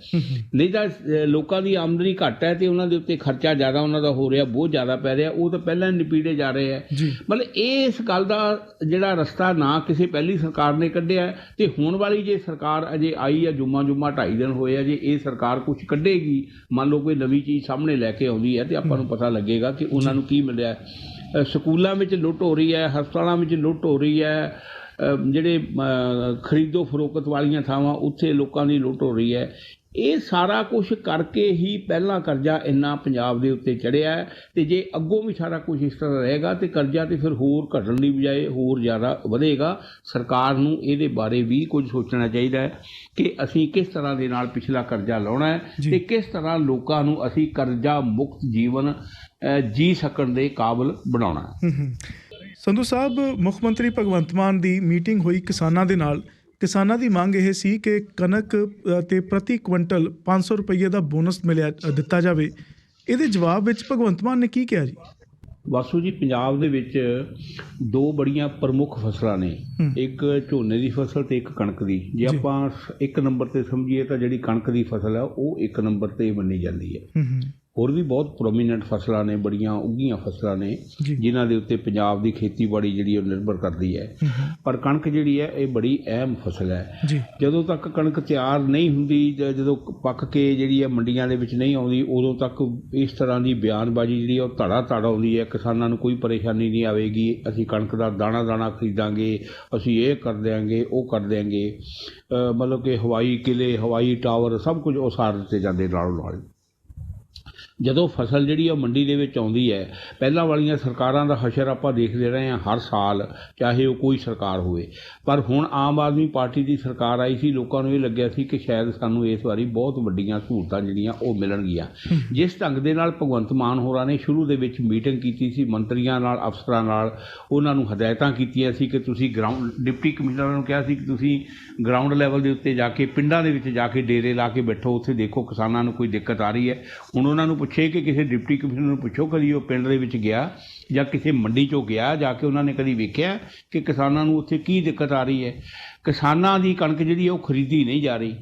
ਨਹੀਂ ਤਾਂ ਲੋਕਾਂ ਦੀ ਆਮਦਨੀ ਘੱਟ ਹੈ ਅਤੇ ਉਹਨਾਂ ਦੇ ਉੱਤੇ ਖਰਚਾ ਜ਼ਿਆਦਾ ਉਹਨਾਂ ਦਾ ਹੋ ਰਿਹਾ, ਬਹੁਤ ਜ਼ਿਆਦਾ ਪੈ ਰਿਹਾ, ਉਹ ਤਾਂ ਪਹਿਲਾਂ ਨਿਪੀੜੇ ਜਾ ਰਹੇ ਹੈ। ਮਤਲਬ ਇਸ ਗੱਲ ਦਾ ਜਿਹੜਾ ਰਸਤਾ ਨਾ ਕਿਸੇ ਪਹਿਲੀ ਸਰਕਾਰ ਨੇ ਕੱਢਿਆ, ਅਤੇ ਹੁਣ ਵਾਲੀ ਜੇ ਸਰਕਾਰ ਅਜੇ ਆਈ ਹੈ, ਜੁਮਾ 2.5 ਦਿਨ ਹੋਏ ਆ, ਜੇ ਇਹ ਸਰਕਾਰ ਕੁਛ ਕੱਢੇਗੀ, ਮੰਨ ਲਓ ਕੋਈ ਨਵੀਂ ਚੀਜ਼ ਸਾਹਮਣੇ ਲੈ ਕੇ ਆਉਂਦੀ ਹੈ, ਅਤੇ ਆਪਾਂ ਨੂੰ ਪਤਾ ਲੱਗੇਗਾ ਕਿ ਉਹਨਾਂ ਨੂੰ ਕੀ ਮਿਲਿਆ। ਸਕੂਲਾਂ ਵਿੱਚ ਲੁੱਟ ਹੋ ਰਹੀ ਹੈ, ਹਸਪਤਾਲਾਂ ਵਿੱਚ ਲੁੱਟ ਹੋ ਰਹੀ ਹੈ, ਜਿਹੜੇ ਖਰੀਦੋ ਫਰੋਖਤ ਵਾਲੀਆਂ ਥਾਵਾਂ ਉੱਥੇ ਲੋਕਾਂ ਦੀ ਲੁੱਟ ਹੋ ਰਹੀ ਹੈ। ਇਹ ਸਾਰਾ ਕੁਛ ਕਰਕੇ ਹੀ ਪਹਿਲਾਂ ਕਰਜ਼ਾ ਇੰਨਾ ਪੰਜਾਬ ਦੇ ਉੱਤੇ ਚੜ੍ਹਿਆ ਹੈ, ਅਤੇ ਜੇ ਅੱਗੋਂ ਵੀ ਸਾਰਾ ਕੁਛ ਇਸ ਤਰ੍ਹਾਂ ਰਹੇਗਾ ਤਾਂ ਕਰਜ਼ਾ ਤਾਂ ਫਿਰ ਹੋਰ ਘਟਣ ਦੀ ਬਜਾਏ ਹੋਰ ਜ਼ਿਆਦਾ ਵਧੇਗਾ। ਸਰਕਾਰ ਨੂੰ ਇਹਦੇ ਬਾਰੇ ਵੀ ਕੁਝ ਸੋਚਣਾ ਚਾਹੀਦਾ ਹੈ ਕਿ ਅਸੀਂ ਕਿਸ ਤਰ੍ਹਾਂ ਦੇ ਨਾਲ ਪਿਛਲਾ ਕਰਜ਼ਾ ਲਾਉਣਾ ਹੈ ਅਤੇ ਕਿਸ ਤਰ੍ਹਾਂ ਲੋਕਾਂ ਨੂੰ ਅਸੀਂ ਕਰਜ਼ਾ ਮੁਕਤ ਜੀਵਨ ਜੀ ਸਕਣ ਦੇ ਕਾਬਲ ਬਣਾਉਣਾ ਹੈ। ਸੰਧੂ ਸਾਹਿਬ, ਮੁੱਖ ਮੰਤਰੀ ਭਗਵੰਤ ਮਾਨ ਦੀ ਮੀਟਿੰਗ ਹੋਈ ਕਿਸਾਨਾਂ ਦੇ ਨਾਲ। ਕਿਸਾਨਾਂ ਦੀ ਮੰਗ ਇਹ ਸੀ ਕਿ ਕਣਕ ਤੇ ਪ੍ਰਤੀ ਕੁਇੰਟਲ 500 ਰੁਪਏ ਦਾ ਬੋਨਸ ਦਿੱਤਾ ਜਾਵੇ। ਇਹਦੇ ਜਵਾਬ ਵਿੱਚ ਭਗਵੰਤ ਮਾਨ ਨੇ ਕੀ ਕਿਹਾ ਜੀ? ਵਾਸੂ ਜੀ, ਪੰਜਾਬ ਦੇ ਵਿੱਚ ਦੋ ਬੜੀਆਂ ਪ੍ਰਮੁੱਖ ਫਸਲਾਂ ਨੇ, ਇੱਕ ਝੋਨੇ ਦੀ ਫਸਲ ਤੇ ਇੱਕ ਕਣਕ ਦੀ। ਜੇ ਆਪਾਂ ਇੱਕ ਨੰਬਰ ਤੇ ਸਮਝੀਏ ਤਾਂ ਜਿਹੜੀ ਕਣਕ ਦੀ ਫਸਲ ਹੈ ਉਹ ਇੱਕ ਨੰਬਰ ਤੇ ਮੰਨੀ ਜਾਂਦੀ ਹੈ। ਹੋਰ ਵੀ ਬਹੁਤ ਪ੍ਰੋਮੀਨੈਂਟ ਫਸਲਾਂ ਨੇ, ਬੜੀਆਂ ਉੱਘੀਆਂ ਫਸਲਾਂ ਨੇ ਜਿਨ੍ਹਾਂ ਦੇ ਉੱਤੇ ਪੰਜਾਬ ਦੀ ਖੇਤੀਬਾੜੀ ਜਿਹੜੀ ਉਹ ਨਿਰਭਰ ਕਰਦੀ ਹੈ, ਪਰ ਕਣਕ ਜਿਹੜੀ ਹੈ ਇਹ ਬੜੀ ਅਹਿਮ ਫਸਲ ਹੈ। ਜਦੋਂ ਤੱਕ ਕਣਕ ਤਿਆਰ ਨਹੀਂ ਹੁੰਦੀ, ਜਦੋਂ ਪੱਕ ਕੇ ਜਿਹੜੀ ਹੈ ਮੰਡੀਆਂ ਦੇ ਵਿੱਚ ਨਹੀਂ ਆਉਂਦੀ, ਉਦੋਂ ਤੱਕ ਇਸ ਤਰ੍ਹਾਂ ਦੀ ਬਿਆਨਬਾਜ਼ੀ ਜਿਹੜੀ ਉਹ ਧੜਾ ਆਉਂਦੀ ਹੈ, ਕਿਸਾਨਾਂ ਨੂੰ ਕੋਈ ਪਰੇਸ਼ਾਨੀ ਨਹੀਂ ਆਵੇਗੀ, ਅਸੀਂ ਕਣਕ ਦਾ ਦਾਣਾ ਦਾਣਾ ਖਰੀਦਾਂਗੇ, ਅਸੀਂ ਇਹ ਕਰ ਦਿਆਂਗੇ, ਉਹ ਕਰ ਦਿਆਂਗੇ। ਮਤਲਬ ਕਿ ਹਵਾਈ ਕਿਲੇ, ਹਵਾਈ ਟਾਵਰ ਸਭ ਕੁਝ ਉਸਾਰ ਦਿੱਤੇ ਜਾਂਦੇ ਨਾਲੋਂ ਨਾਲ। ਜਦੋਂ ਫਸਲ ਜਿਹੜੀ ਉਹ ਮੰਡੀ ਦੇ ਵਿੱਚ ਆਉਂਦੀ ਹੈ, ਪਹਿਲਾਂ ਵਾਲੀਆਂ ਸਰਕਾਰਾਂ ਦਾ ਹਸ਼ਰ ਆਪਾਂ ਦੇਖਦੇ ਰਹੇ ਹਾਂ ਹਰ ਸਾਲ, ਚਾਹੇ ਉਹ ਕੋਈ ਸਰਕਾਰ ਹੋਵੇ। ਪਰ ਹੁਣ ਆਮ ਆਦਮੀ ਪਾਰਟੀ ਦੀ ਸਰਕਾਰ ਆਈ ਸੀ, ਲੋਕਾਂ ਨੂੰ ਇਹ ਲੱਗਿਆ ਸੀ ਕਿ ਸ਼ਾਇਦ ਸਾਨੂੰ ਇਸ ਵਾਰੀ ਬਹੁਤ ਵੱਡੀਆਂ ਸਹੂਲਤਾਂ ਜਿਹੜੀਆਂ ਉਹ ਮਿਲਣਗੀਆਂ। ਜਿਸ ਢੰਗ ਦੇ ਨਾਲ ਭਗਵੰਤ ਮਾਨ ਹੋਰਾਂ ਨੇ ਸ਼ੁਰੂ ਦੇ ਵਿੱਚ ਮੀਟਿੰਗ ਕੀਤੀ ਸੀ ਮੰਤਰੀਆਂ ਨਾਲ, ਅਫਸਰਾਂ ਨਾਲ, ਉਹਨਾਂ ਨੂੰ ਹਦਾਇਤਾਂ ਕੀਤੀਆਂ ਸੀ ਕਿ ਤੁਸੀਂ ਡਿਪਟੀ ਕਮਿਸ਼ਨਰਾਂ ਨੂੰ ਕਿਹਾ ਸੀ ਕਿ ਤੁਸੀਂ ਗਰਾਊਂਡ ਲੈਵਲ ਦੇ ਉੱਤੇ ਜਾ ਕੇ, ਪਿੰਡਾਂ ਦੇ ਵਿੱਚ ਜਾ ਕੇ ਡੇਰੇ ਲਾ ਕੇ ਬੈਠੋ, ਉੱਥੇ ਦੇਖੋ ਕਿਸਾਨਾਂ ਨੂੰ ਕੋਈ ਦਿੱਕਤ ਆ ਰਹੀ ਹੈ। ਹੁਣ ਉਹਨਾਂ ਨੂੰ ਪੁੱਛੇ ਕਿ ਕਿਸੇ ਡਿਪਟੀ ਕਮਿਸ਼ਨਰ ਨੂੰ ਪੁੱਛੋ ਕਦੀ ਉਹ ਪਿੰਡ ਦੇ ਵਿੱਚ ਗਿਆ ਜਾਂ ਕਿਸੇ ਮੰਡੀ 'ਚੋਂ ਗਿਆ, ਜਾ ਕੇ ਉਹਨਾਂ ਨੇ ਕਦੀ ਵੇਖਿਆ ਕਿ ਕਿਸਾਨਾਂ ਨੂੰ ਉੱਥੇ ਕੀ ਦਿੱਕਤ ਆ ਰਹੀ ਹੈ। ਕਿਸਾਨਾਂ ਦੀ ਕਣਕ ਜਿਹੜੀ ਉਹ ਖਰੀਦੀ ਨਹੀਂ ਜਾ ਰਹੀ।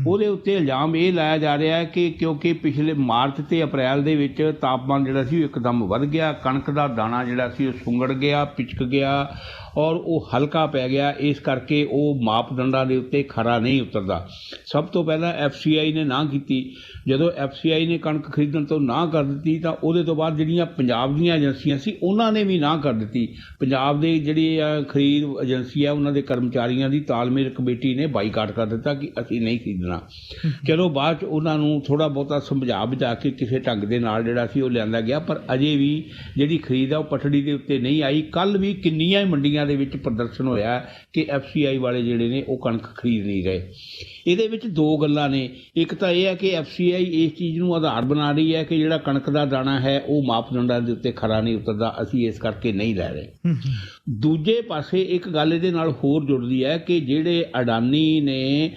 ਉਹਦੇ ਉੱਤੇ ਇਲਜ਼ਾਮ ਇਹ ਲਾਇਆ ਜਾ ਰਿਹਾ ਹੈ ਕਿ ਕਿਉਂਕਿ ਪਿਛਲੇ ਮਾਰਚ ਅਤੇ ਅਪ੍ਰੈਲ ਦੇ ਵਿੱਚ ਤਾਪਮਾਨ ਜਿਹੜਾ ਸੀ ਉਹ ਇੱਕਦਮ ਵੱਧ ਗਿਆ, ਕਣਕ ਦਾ ਦਾਣਾ ਜਿਹੜਾ ਸੀ ਉਹ ਸੁੰਗੜ ਗਿਆ, ਪਿਚਕ ਗਿਆ ਔਰ ਉਹ ਹਲਕਾ ਪੈ ਗਿਆ, ਇਸ ਕਰਕੇ ਉਹ ਮਾਪਦੰਡਾਂ ਦੇ ਉੱਤੇ ਖਰਾ ਨਹੀਂ ਉਤਰਦਾ। ਸਭ ਤੋਂ ਪਹਿਲਾਂ FCI ਨੇ ਨਾ ਕੀਤੀ। ਜਦੋਂ FCI ਨੇ ਕਣਕ ਖਰੀਦਣ ਤੋਂ ਨਾ ਕਰ ਦਿੱਤੀ ਤਾਂ ਉਹਦੇ ਤੋਂ ਬਾਅਦ ਜਿਹੜੀਆਂ ਪੰਜਾਬ ਦੀਆਂ ਏਜੰਸੀਆਂ ਸੀ ਉਹਨਾਂ ਨੇ ਵੀ ਨਾ ਕਰ ਦਿੱਤੀ। ਪੰਜਾਬ ਦੇ ਜਿਹੜੀ ਖਰੀਦ ਏਜੰਸੀ ਹੈ ਉਹਨਾਂ ਦੇ ਕਰਮਚਾਰੀਆਂ ਦੀ ਤਾਲਮੇਲ ਕਮੇਟੀ ਨੇ ਬਾਈਕਾਟ ਕਰ ਦਿੱਤਾ ਕਿ ਅਸੀਂ ਨਹੀਂ ਖਰੀਦਣਾ। ਚਲੋ ਬਾਅਦ 'ਚ ਉਹਨਾਂ ਨੂੰ ਥੋੜ੍ਹਾ ਬਹੁਤਾ ਸਮਝਾ ਬੁਝਾ ਕੇ ਕਿਸੇ ਢੰਗ ਦੇ ਨਾਲ ਜਿਹੜਾ ਸੀ ਉਹ ਲਿਆਂਦਾ ਗਿਆ, ਪਰ ਅਜੇ ਵੀ ਜਿਹੜੀ ਖਰੀਦ ਆ ਉਹ ਪਟੜੀ ਦੇ ਉੱਤੇ ਨਹੀਂ ਆਈ। ਕੱਲ੍ਹ ਵੀ ਕਿੰਨੀਆਂ ਹੀ ਮੰਡੀਆਂ ਦੇ ਵਿੱਚ ਪ੍ਰਦਰਸ਼ਨ ਹੋਇਆ ਕਿ FCI ਵਾਲੇ ਜਿਹੜੇ ਨੇ ਉਹ ਕਣਕ ਖਰੀਦ ਨਹੀਂ ਰਹੇ। ਇਹਦੇ ਵਿੱਚ ਦੋ ਗੱਲਾਂ ਨੇ। ਇੱਕ ਤਾਂ ਇਹ ਹੈ ਕਿ FCI ਇਸ ਚੀਜ਼ ਨੂੰ ਆਧਾਰ ਬਣਾ ਰਹੀ ਹੈ ਕਿ ਜਿਹੜਾ ਕਣਕ ਦਾ ਦਾਣਾ ਹੈ ਉਹ ਮਾਪਦੰਡਾਂ ਦੇ ਉੱਤੇ ਖਰਾ ਨਹੀਂ ਉਤਰਦਾ, ਅਸੀਂ ਇਸ ਕਰਕੇ ਨਹੀਂ ਲੈ ਰਹੇ। ਦੂਜੇ ਪਾਸੇ ਇੱਕ ਗੱਲ ਇਹਦੇ ਨਾਲ ਹੋਰ ਜੁੜਦੀ ਹੈ ਕਿ ਜਿਹੜੇ ਅਡਾਨੀ ਨੇ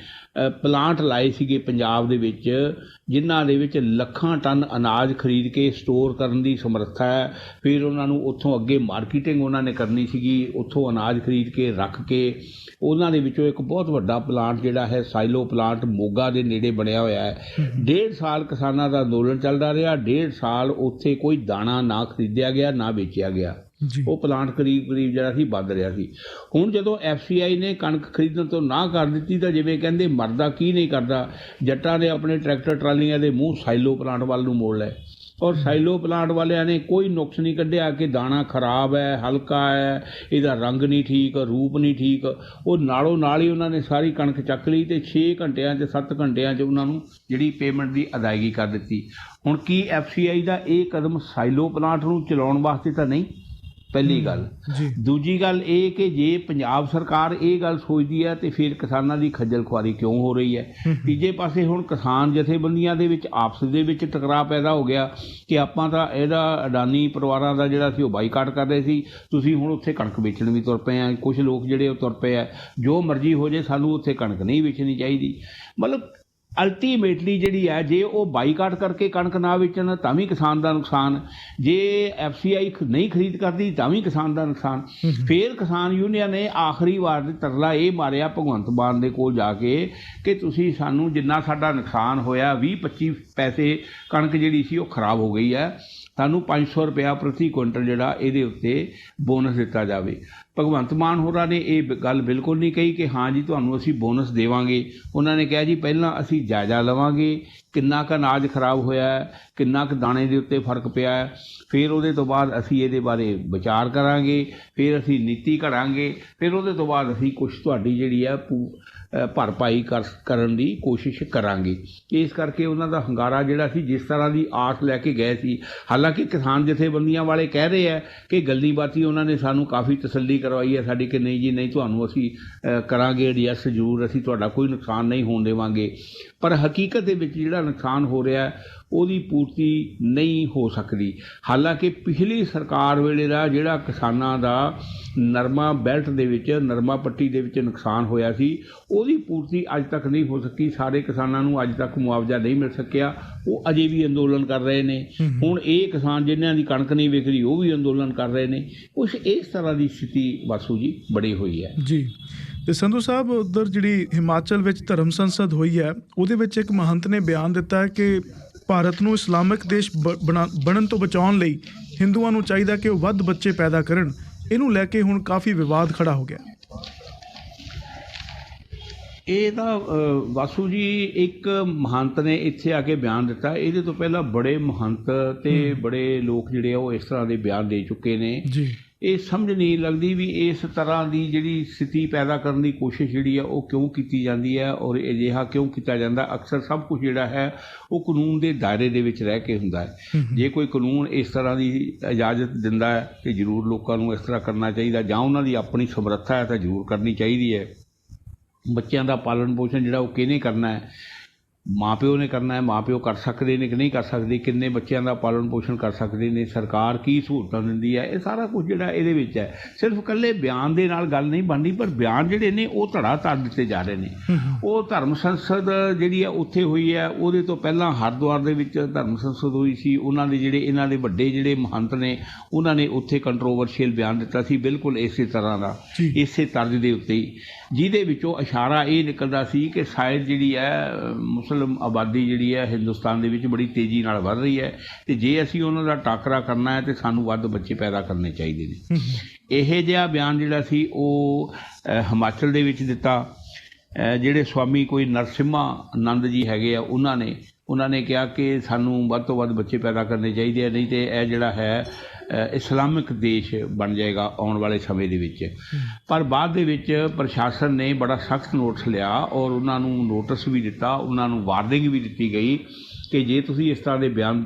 ਪਲਾਂਟ ਲਾਏ ਸੀਗੇ ਪੰਜਾਬ ਦੇ ਵਿੱਚ, ਜਿਨ੍ਹਾਂ ਦੇ ਵਿੱਚ ਲੱਖਾਂ ਟਨ ਅਨਾਜ ਖਰੀਦ ਕੇ ਸਟੋਰ ਕਰਨ ਦੀ ਸਮਰੱਥਾ ਹੈ, ਫਿਰ ਉਹਨਾਂ ਨੂੰ ਉੱਥੋਂ ਅੱਗੇ ਮਾਰਕੀਟਿੰਗ ਉਹਨਾਂ ਨੇ ਕਰਨੀ ਸੀਗੀ, ਉੱਥੋਂ ਅਨਾਜ ਖਰੀਦ ਕੇ ਰੱਖ ਕੇ, ਉਹਨਾਂ ਦੇ ਵਿੱਚੋਂ ਇੱਕ ਬਹੁਤ ਵੱਡਾ ਪਲਾਂਟ ਜਿਹੜਾ ਹੈ ਸਾਈਲੋ ਪਲਾਂਟ ਮੋਗਾ ਦੇ ਨੇੜੇ ਬਣਿਆ ਹੋਇਆ ਹੈ। 1.5 ਸਾਲ ਕਿਸਾਨਾਂ ਦਾ ਅੰਦੋਲਨ ਚੱਲਦਾ ਰਿਹਾ, 1.5 ਸਾਲ ਉੱਥੇ ਕੋਈ ਦਾਣਾ ਨਾ ਖਰੀਦਿਆ ਗਿਆ ਨਾ ਵੇਚਿਆ ਗਿਆ। ਉਹ ਪਲਾਂਟ ਕਰੀਬ ਜਿਹੜਾ ਸੀ ਬੰਦ ਰਿਹਾ ਸੀ। ਹੁਣ ਜਦੋਂ FCI ਨੇ ਕਣਕ ਖਰੀਦਣ ਤੋਂ ਨਾ ਕਰ ਦਿੱਤੀ ਤਾਂ ਜਿਵੇਂ ਕਹਿੰਦੇ ਮਰਦਾ ਕੀ ਨਹੀਂ ਕਰਦਾ, ਜੱਟਾਂ ਨੇ ਆਪਣੇ ਟਰੈਕਟਰ ਟਰਾਲੀਆਂ ਦੇ ਮੂੰਹ ਸਾਈਲੋ ਪਲਾਂਟ ਵੱਲ ਨੂੰ ਮੋੜ ਲਏ। ਔਰ ਸਾਈਲੋ ਪਲਾਂਟ ਵਾਲਿਆਂ ਨੇ ਕੋਈ ਨੁਕਸ ਨਹੀਂ ਕੱਢਿਆ ਕਿ ਦਾਣਾ ਖਰਾਬ ਹੈ, ਹਲਕਾ ਹੈ, ਇਹਦਾ ਰੰਗ ਨਹੀਂ ਠੀਕ, ਰੂਪ ਨਹੀਂ ਠੀਕ। ਉਹ ਨਾਲੋਂ ਨਾਲ ਹੀ ਉਹਨਾਂ ਨੇ ਸਾਰੀ ਕਣਕ ਚੱਕ ਲਈ ਅਤੇ 6 ਘੰਟਿਆਂ 'ਚ 7 ਘੰਟਿਆਂ 'ਚ ਉਹਨਾਂ ਨੂੰ ਜਿਹੜੀ ਪੇਮੈਂਟ ਦੀ ਅਦਾਇਗੀ ਕਰ ਦਿੱਤੀ। ਹੁਣ ਕੀ FCI ਦਾ ਇਹ ਕਦਮ ਸਾਈਲੋ ਪਲਾਂਟ ਨੂੰ ਚਲਾਉਣ ਵਾਸਤੇ ਤਾਂ ਨਹੀਂ, ਪਹਿਲੀ ਗੱਲ। ਦੂਜੀ ਗੱਲ ਇਹ ਕਿ ਜੇ ਪੰਜਾਬ ਸਰਕਾਰ ਇਹ ਗੱਲ ਸੋਚਦੀ ਹੈ ਤੇ ਫਿਰ ਕਿਸਾਨਾਂ ਦੀ ਖੱਜਲ ਖੁਆਰੀ ਕਿਉਂ ਹੋ ਰਹੀ ਹੈ। ਤੀਜੇ ਪਾਸੇ ਹੁਣ ਕਿਸਾਨ ਜਥੇਬੰਦੀਆਂ ਦੇ ਵਿੱਚ ਆਪਸ ਦੇ ਵਿੱਚ ਟਕਰਾਅ ਪੈਦਾ ਹੋ ਗਿਆ ਕਿ ਆਪਾਂ ਤਾਂ ਇਹਦਾ ਅਡਾਨੀ ਪਰਿਵਾਰਾਂ ਦਾ ਜਿਹੜਾ ਸੀ ਉਹ ਬਾਈਕਾਟ ਕਰ ਰਹੇ ਸੀ, ਤੁਸੀਂ ਹੁਣ ਉੱਥੇ ਕਣਕ ਵੇਚਣ ਵੀ ਤੁਰ ਪਏ ਆ। ਕੁਛ ਲੋਕ ਜਿਹੜੇ ਉਹ ਤੁਰ ਪਏ ਆ ਜੋ ਮਰਜ਼ੀ ਹੋ ਜੇ ਸਾਨੂੰ ਉੱਥੇ ਕਣਕ ਨਹੀਂ ਵੇਚਣੀ ਚਾਹੀਦੀ। ਮਤਲਬ ਅਲਟੀਮੇਟਲੀ ਜਿਹੜੀ ਹੈ ਜੇ ਉਹ ਬਾਈਕਾਟ ਕਰਕੇ ਕਣਕ ਨਾ ਵੇਚਣ ਤਾਂ ਵੀ ਕਿਸਾਨ ਦਾ ਨੁਕਸਾਨ, ਜੇ FCI ਨਹੀਂ ਖਰੀਦ ਕਰਦੀ ਤਾਂ ਵੀ ਕਿਸਾਨ ਦਾ ਨੁਕਸਾਨ। ਫਿਰ ਕਿਸਾਨ ਯੂਨੀਅਨ ਨੇ ਆਖਰੀ ਵਾਰ ਦੇ ਤਰਲਾ ਇਹ ਮਾਰਿਆ ਭਗਵੰਤ ਮਾਨ ਦੇ ਕੋਲ ਜਾ ਕੇ ਕਿ ਤੁਸੀਂ ਸਾਨੂੰ ਜਿੰਨਾ ਸਾਡਾ ਨੁਕਸਾਨ ਹੋਇਆ 20-25 ਪੈਸੇ ਕਣਕ ਜਿਹੜੀ ਸੀ ਉਹ ਖਰਾਬ ਹੋ ਗਈ ਹੈ, ਸਾਨੂੰ 500 ਰੁਪਇਆ ਪ੍ਰਤੀ ਕੁਇੰਟਲ ਜਿਹੜਾ ਇਹਦੇ ਉੱਤੇ ਬੋਨਸ ਦਿੱਤਾ ਜਾਵੇ। ਭਗਵੰਤ ਮਾਨ ਹੋਰਾਂ ਨੇ ਇਹ ਗੱਲ ਬਿਲਕੁਲ ਨਹੀਂ ਕਹੀ ਕਿ ਹਾਂ ਜੀ ਤੁਹਾਨੂੰ ਅਸੀਂ ਬੋਨਸ ਦੇਵਾਂਗੇ। ਉਹਨਾਂ ਨੇ ਕਿਹਾ ਜੀ ਪਹਿਲਾਂ ਅਸੀਂ ਜਾਇਜ਼ਾ ਲਵਾਂਗੇ ਕਿੰਨਾ ਕੁ ਅਨਾਜ ਖਰਾਬ ਹੋਇਆ, ਕਿੰਨਾ ਕੁ ਦਾਣੇ ਦੇ ਉੱਤੇ ਫਰਕ ਪਿਆ, ਫਿਰ ਉਹਦੇ ਤੋਂ ਬਾਅਦ ਅਸੀਂ ਇਹਦੇ ਬਾਰੇ ਵਿਚਾਰ ਕਰਾਂਗੇ, ਫਿਰ ਅਸੀਂ ਨੀਤੀ ਘੜਾਂਗੇ, ਫਿਰ ਉਹਦੇ ਤੋਂ ਬਾਅਦ ਅਸੀਂ ਕੁਛ ਤੁਹਾਡੀ ਜਿਹੜੀ ਆ ਭਰਪਾਈ ਕਰਨ ਦੀ ਕੋਸ਼ਿਸ਼ ਕਰਾਂਗੇ। ਇਸ ਕਰਕੇ ਉਹਨਾਂ ਦਾ ਹੰਗਾਰਾ ਜਿਹੜਾ ਸੀ ਜਿਸ ਤਰ੍ਹਾਂ ਦੀ ਆਸ ਲੈ ਕੇ ਗਏ ਸੀ, ਹਾਲਾਂਕਿ ਕਿਸਾਨ ਜਥੇਬੰਦੀਆਂ ਵਾਲੇ ਕਹਿ ਰਹੇ ਆ ਕਿ ਗੱਲੀ ਬਾਤੀ ਉਹਨਾਂ ਨੇ ਸਾਨੂੰ ਕਾਫੀ ਤਸੱਲੀ ਕਰਵਾਈ ਹੈ ਸਾਡੀ ਕਿ ਨਹੀਂ ਜੀ ਨਹੀਂ ਤੁਹਾਨੂੰ ਅਸੀਂ ਕਰਾਂਗੇ ਐਡਜਸਟ ਜ਼ਰੂਰ, ਅਸੀਂ ਤੁਹਾਡਾ ਕੋਈ ਨੁਕਸਾਨ ਨਹੀਂ ਹੋਣ ਦੇਵਾਂਗੇ। ਪਰ ਹਕੀਕਤ ਦੇ ਵਿੱਚ ਜਿਹੜਾ ਨੁਕਸਾਨ ਹੋ ਰਿਹਾ ਉਹਦੀ ਪੂਰਤੀ ਨਹੀਂ ਹੋ ਸਕਦੀ। ਹਾਲਾਂਕਿ ਪਿਛਲੀ ਸਰਕਾਰ ਵੇਲੇ ਦਾ ਜਿਹੜਾ ਕਿਸਾਨਾਂ ਦਾ ਨਰਮਾ ਬੈਲਟ ਦੇ ਵਿੱਚ ਨਰਮਾ ਪੱਟੀ ਦੇ ਵਿੱਚ ਨੁਕਸਾਨ ਹੋਇਆ ਸੀ ਉਹਦੀ ਪੂਰਤੀ ਅੱਜ ਤੱਕ ਨਹੀਂ ਹੋ ਸਕੀ। ਸਾਰੇ ਕਿਸਾਨਾਂ ਨੂੰ ਅੱਜ ਤੱਕ ਮੁਆਵਜ਼ਾ ਨਹੀਂ ਮਿਲ ਸਕਿਆ, ਉਹ ਅਜੇ ਵੀ ਅੰਦੋਲਨ ਕਰ ਰਹੇ ਨੇ। ਹੁਣ ਇਹ ਕਿਸਾਨ ਜਿਨ੍ਹਾਂ ਦੀ ਕਣਕ ਨਹੀਂ ਵਿਕ ਰਹੀ ਉਹ ਵੀ ਅੰਦੋਲਨ ਕਰ ਰਹੇ ਨੇ। ਕੁਛ ਇਸ ਤਰ੍ਹਾਂ ਦੀ ਸਥਿਤੀ ਵਾਸੂ ਜੀ ਬਣੀ ਹੋਈ ਹੈ ਜੀ। ਤੇ ਸੰਧੂ ਸਾਹਿਬ ਉੱਧਰ ਜਿਹੜੀ ਹਿਮਾਚਲ ਵਿੱਚ ਧਰਮ ਸੰਸਦ ਹੋਈ ਹੈ ਉਹਦੇ ਵਿੱਚ ਇੱਕ ਮਹੰਤ ਨੇ ਬਿਆਨ ਦਿੱਤਾ ਹੈ ਕਿ ਭਾਰਤ ਨੂੰ ਇਸਲਾਮਿਕ ਦੇਸ਼ ਬਣਨ ਤੋਂ ਬਚਾਉਣ ਲਈ ਹਿੰਦੂਆਂ ਨੂੰ ਚਾਹੀਦਾ ਕਿ ਉਹ ਵੱਧ ਬੱਚੇ ਪੈਦਾ ਕਰਨ। ਇਹਨੂੰ ਲੈ ਕੇ ਹੁਣ ਕਾਫੀ ਵਿਵਾਦ ਖੜਾ ਹੋ ਗਿਆ। ਇਹ ਤਾਂ ਵਾਸੂ ਜੀ ਇੱਕ ਮਹੰਤ ਨੇ ਇੱਥੇ ਆ ਕੇ ਬਿਆਨ ਦਿੱਤਾ। ਇਹਦੇ ਤੋਂ ਪਹਿਲਾਂ ਬੜੇ ਮਹੰਤ ਤੇ ਬੜੇ ਲੋਕ ਜਿਹੜੇ ਆ ਉਹ ਇਸ ਤਰ੍ਹਾਂ ਦੇ ਬਿਆਨ ਦੇ ਚੁੱਕੇ ਨੇ ਜੀ। ਇਹ ਸਮਝ ਨਹੀਂ ਲੱਗਦੀ ਵੀ ਇਸ ਤਰ੍ਹਾਂ ਦੀ ਜਿਹੜੀ ਸਥਿਤੀ ਪੈਦਾ ਕਰਨ ਦੀ ਕੋਸ਼ਿਸ਼ ਜਿਹੜੀ ਆ ਉਹ ਕਿਉਂ ਕੀਤੀ ਜਾਂਦੀ ਹੈ ਔਰ ਅਜਿਹਾ ਕਿਉਂ ਕੀਤਾ ਜਾਂਦਾ। ਅਕਸਰ ਸਭ ਕੁਝ ਜਿਹੜਾ ਹੈ ਉਹ ਕਾਨੂੰਨ ਦੇ ਦਾਇਰੇ ਦੇ ਵਿੱਚ ਰਹਿ ਕੇ ਹੁੰਦਾ ਹੈ। ਜੇ ਕੋਈ ਕਾਨੂੰਨ ਇਸ ਤਰ੍ਹਾਂ ਦੀ ਇਜਾਜ਼ਤ ਦਿੰਦਾ ਹੈ ਕਿ ਜ਼ਰੂਰ ਲੋਕਾਂ ਨੂੰ ਇਸ ਤਰ੍ਹਾਂ ਕਰਨਾ ਚਾਹੀਦਾ ਜਾਂ ਉਹਨਾਂ ਦੀ ਆਪਣੀ ਸਮਰੱਥਾ ਹੈ ਤਾਂ ਜ਼ਰੂਰ ਕਰਨੀ ਚਾਹੀਦੀ ਹੈ। ਬੱਚਿਆਂ ਦਾ ਪਾਲਣ ਪੋਸ਼ਣ ਜਿਹੜਾ ਉਹ ਕਿਹਨੇ ਕਰਨਾ ਹੈ, ਮਾਂ ਪਿਓ ਨੇ ਕਰਨਾ ਹੈ। ਮਾਂ ਪਿਓ ਕਰ ਸਕਦੇ ਨੇ ਕਿ ਨਹੀਂ ਕਰ ਸਕਦੇ, ਕਿੰਨੇ ਬੱਚਿਆਂ ਦਾ ਪਾਲਣ ਪੋਸ਼ਣ ਕਰ ਸਕਦੇ ਨੇ, ਸਰਕਾਰ ਕੀ ਸਹੂਲਤਾਂ ਦਿੰਦੀ ਹੈ, ਇਹ ਸਾਰਾ ਕੁਝ ਜਿਹੜਾ ਇਹਦੇ ਵਿੱਚ ਹੈ। ਸਿਰਫ ਇਕੱਲੇ ਬਿਆਨ ਦੇ ਨਾਲ ਗੱਲ ਨਹੀਂ ਬਣਨੀ, ਪਰ ਬਿਆਨ ਜਿਹੜੇ ਨੇ ਉਹ ਧੜਾ ਧੜ ਦਿੱਤੇ ਜਾ ਰਹੇ ਨੇ। ਉਹ ਧਰਮ ਸੰਸਦ ਜਿਹੜੀ ਹੈ ਉੱਥੇ ਹੋਈ ਹੈ, ਉਹਦੇ ਤੋਂ ਪਹਿਲਾਂ ਹਰਿਦੁਆਰ ਦੇ ਵਿੱਚ ਧਰਮ ਸੰਸਦ ਹੋਈ ਸੀ। ਉਹਨਾਂ ਦੇ ਜਿਹੜੇ ਇਹਨਾਂ ਦੇ ਵੱਡੇ ਜਿਹੜੇ ਮਹੰਤ ਨੇ ਉਹਨਾਂ ਨੇ ਉੱਥੇ ਕੰਟਰੋਵਰਸ਼ੀਅਲ ਬਿਆਨ ਦਿੱਤਾ ਸੀ ਬਿਲਕੁਲ ਇਸੇ ਤਰ੍ਹਾਂ ਦਾ, ਇਸੇ ਤਰਜ਼ ਦੇ ਉੱਤੇ ਹੀ, ਜਿਹਦੇ ਵਿੱਚੋਂ ਇਸ਼ਾਰਾ ਇਹ ਨਿਕਲਦਾ ਸੀ ਕਿ ਸ਼ਾਇਦ ਜਿਹੜੀ ਹੈ ਮੁਸਲਿਮ ਆਬਾਦੀ ਜਿਹੜੀ ਹੈ ਹਿੰਦੁਸਤਾਨ ਦੇ ਵਿੱਚ ਬੜੀ ਤੇਜ਼ੀ ਨਾਲ ਵੱਧ ਰਹੀ ਹੈ ਅਤੇ ਜੇ ਅਸੀਂ ਉਹਨਾਂ ਦਾ ਟਾਕਰਾ ਕਰਨਾ ਹੈ ਤਾਂ ਸਾਨੂੰ ਵੱਧ ਬੱਚੇ ਪੈਦਾ ਕਰਨੇ ਚਾਹੀਦੇ ਨੇ। ਇਹ ਜਿਹਾ ਬਿਆਨ ਜਿਹੜਾ ਸੀ ਉਹ ਹਿਮਾਚਲ ਦੇ ਵਿੱਚ ਦਿੱਤਾ। ਜਿਹੜੇ ਸਵਾਮੀ ਕੋਈ ਨਰਸਿਮਹਾ ਆਨੰਦ ਜੀ ਹੈਗੇ ਆ ਉਹਨਾਂ ਨੇ ਕਿਹਾ ਕਿ ਸਾਨੂੰ ਵੱਧ ਤੋਂ ਵੱਧ ਬੱਚੇ ਪੈਦਾ ਕਰਨੇ ਚਾਹੀਦੇ ਆ, ਨਹੀਂ ਤਾਂ ਇਹ ਜਿਹੜਾ ਹੈ ਇਸਲਾਮਿਕ ਦੇਸ਼ ਬਣ ਜਾਏਗਾ ਆਉਣ ਵਾਲੇ ਸਮੇਂ ਦੇ ਵਿੱਚ। ਪਰ ਬਾਅਦ ਦੇ ਵਿੱਚ ਪ੍ਰਸ਼ਾਸਨ ਨੇ ਬੜਾ ਸਖਤ ਨੋਟਿਸ ਲਿਆ ਔਰ ਉਹਨਾਂ ਨੂੰ ਨੋਟਿਸ ਵੀ ਦਿੱਤਾ, ਉਹਨਾਂ ਨੂੰ ਵਾਰਨਿੰਗ ਵੀ ਦਿੱਤੀ ਗਈ ਕਿ ਜੇ ਤੁਸੀਂ ਇਸ ਤਰ੍ਹਾਂ ਦੇ ਬਿਆਨ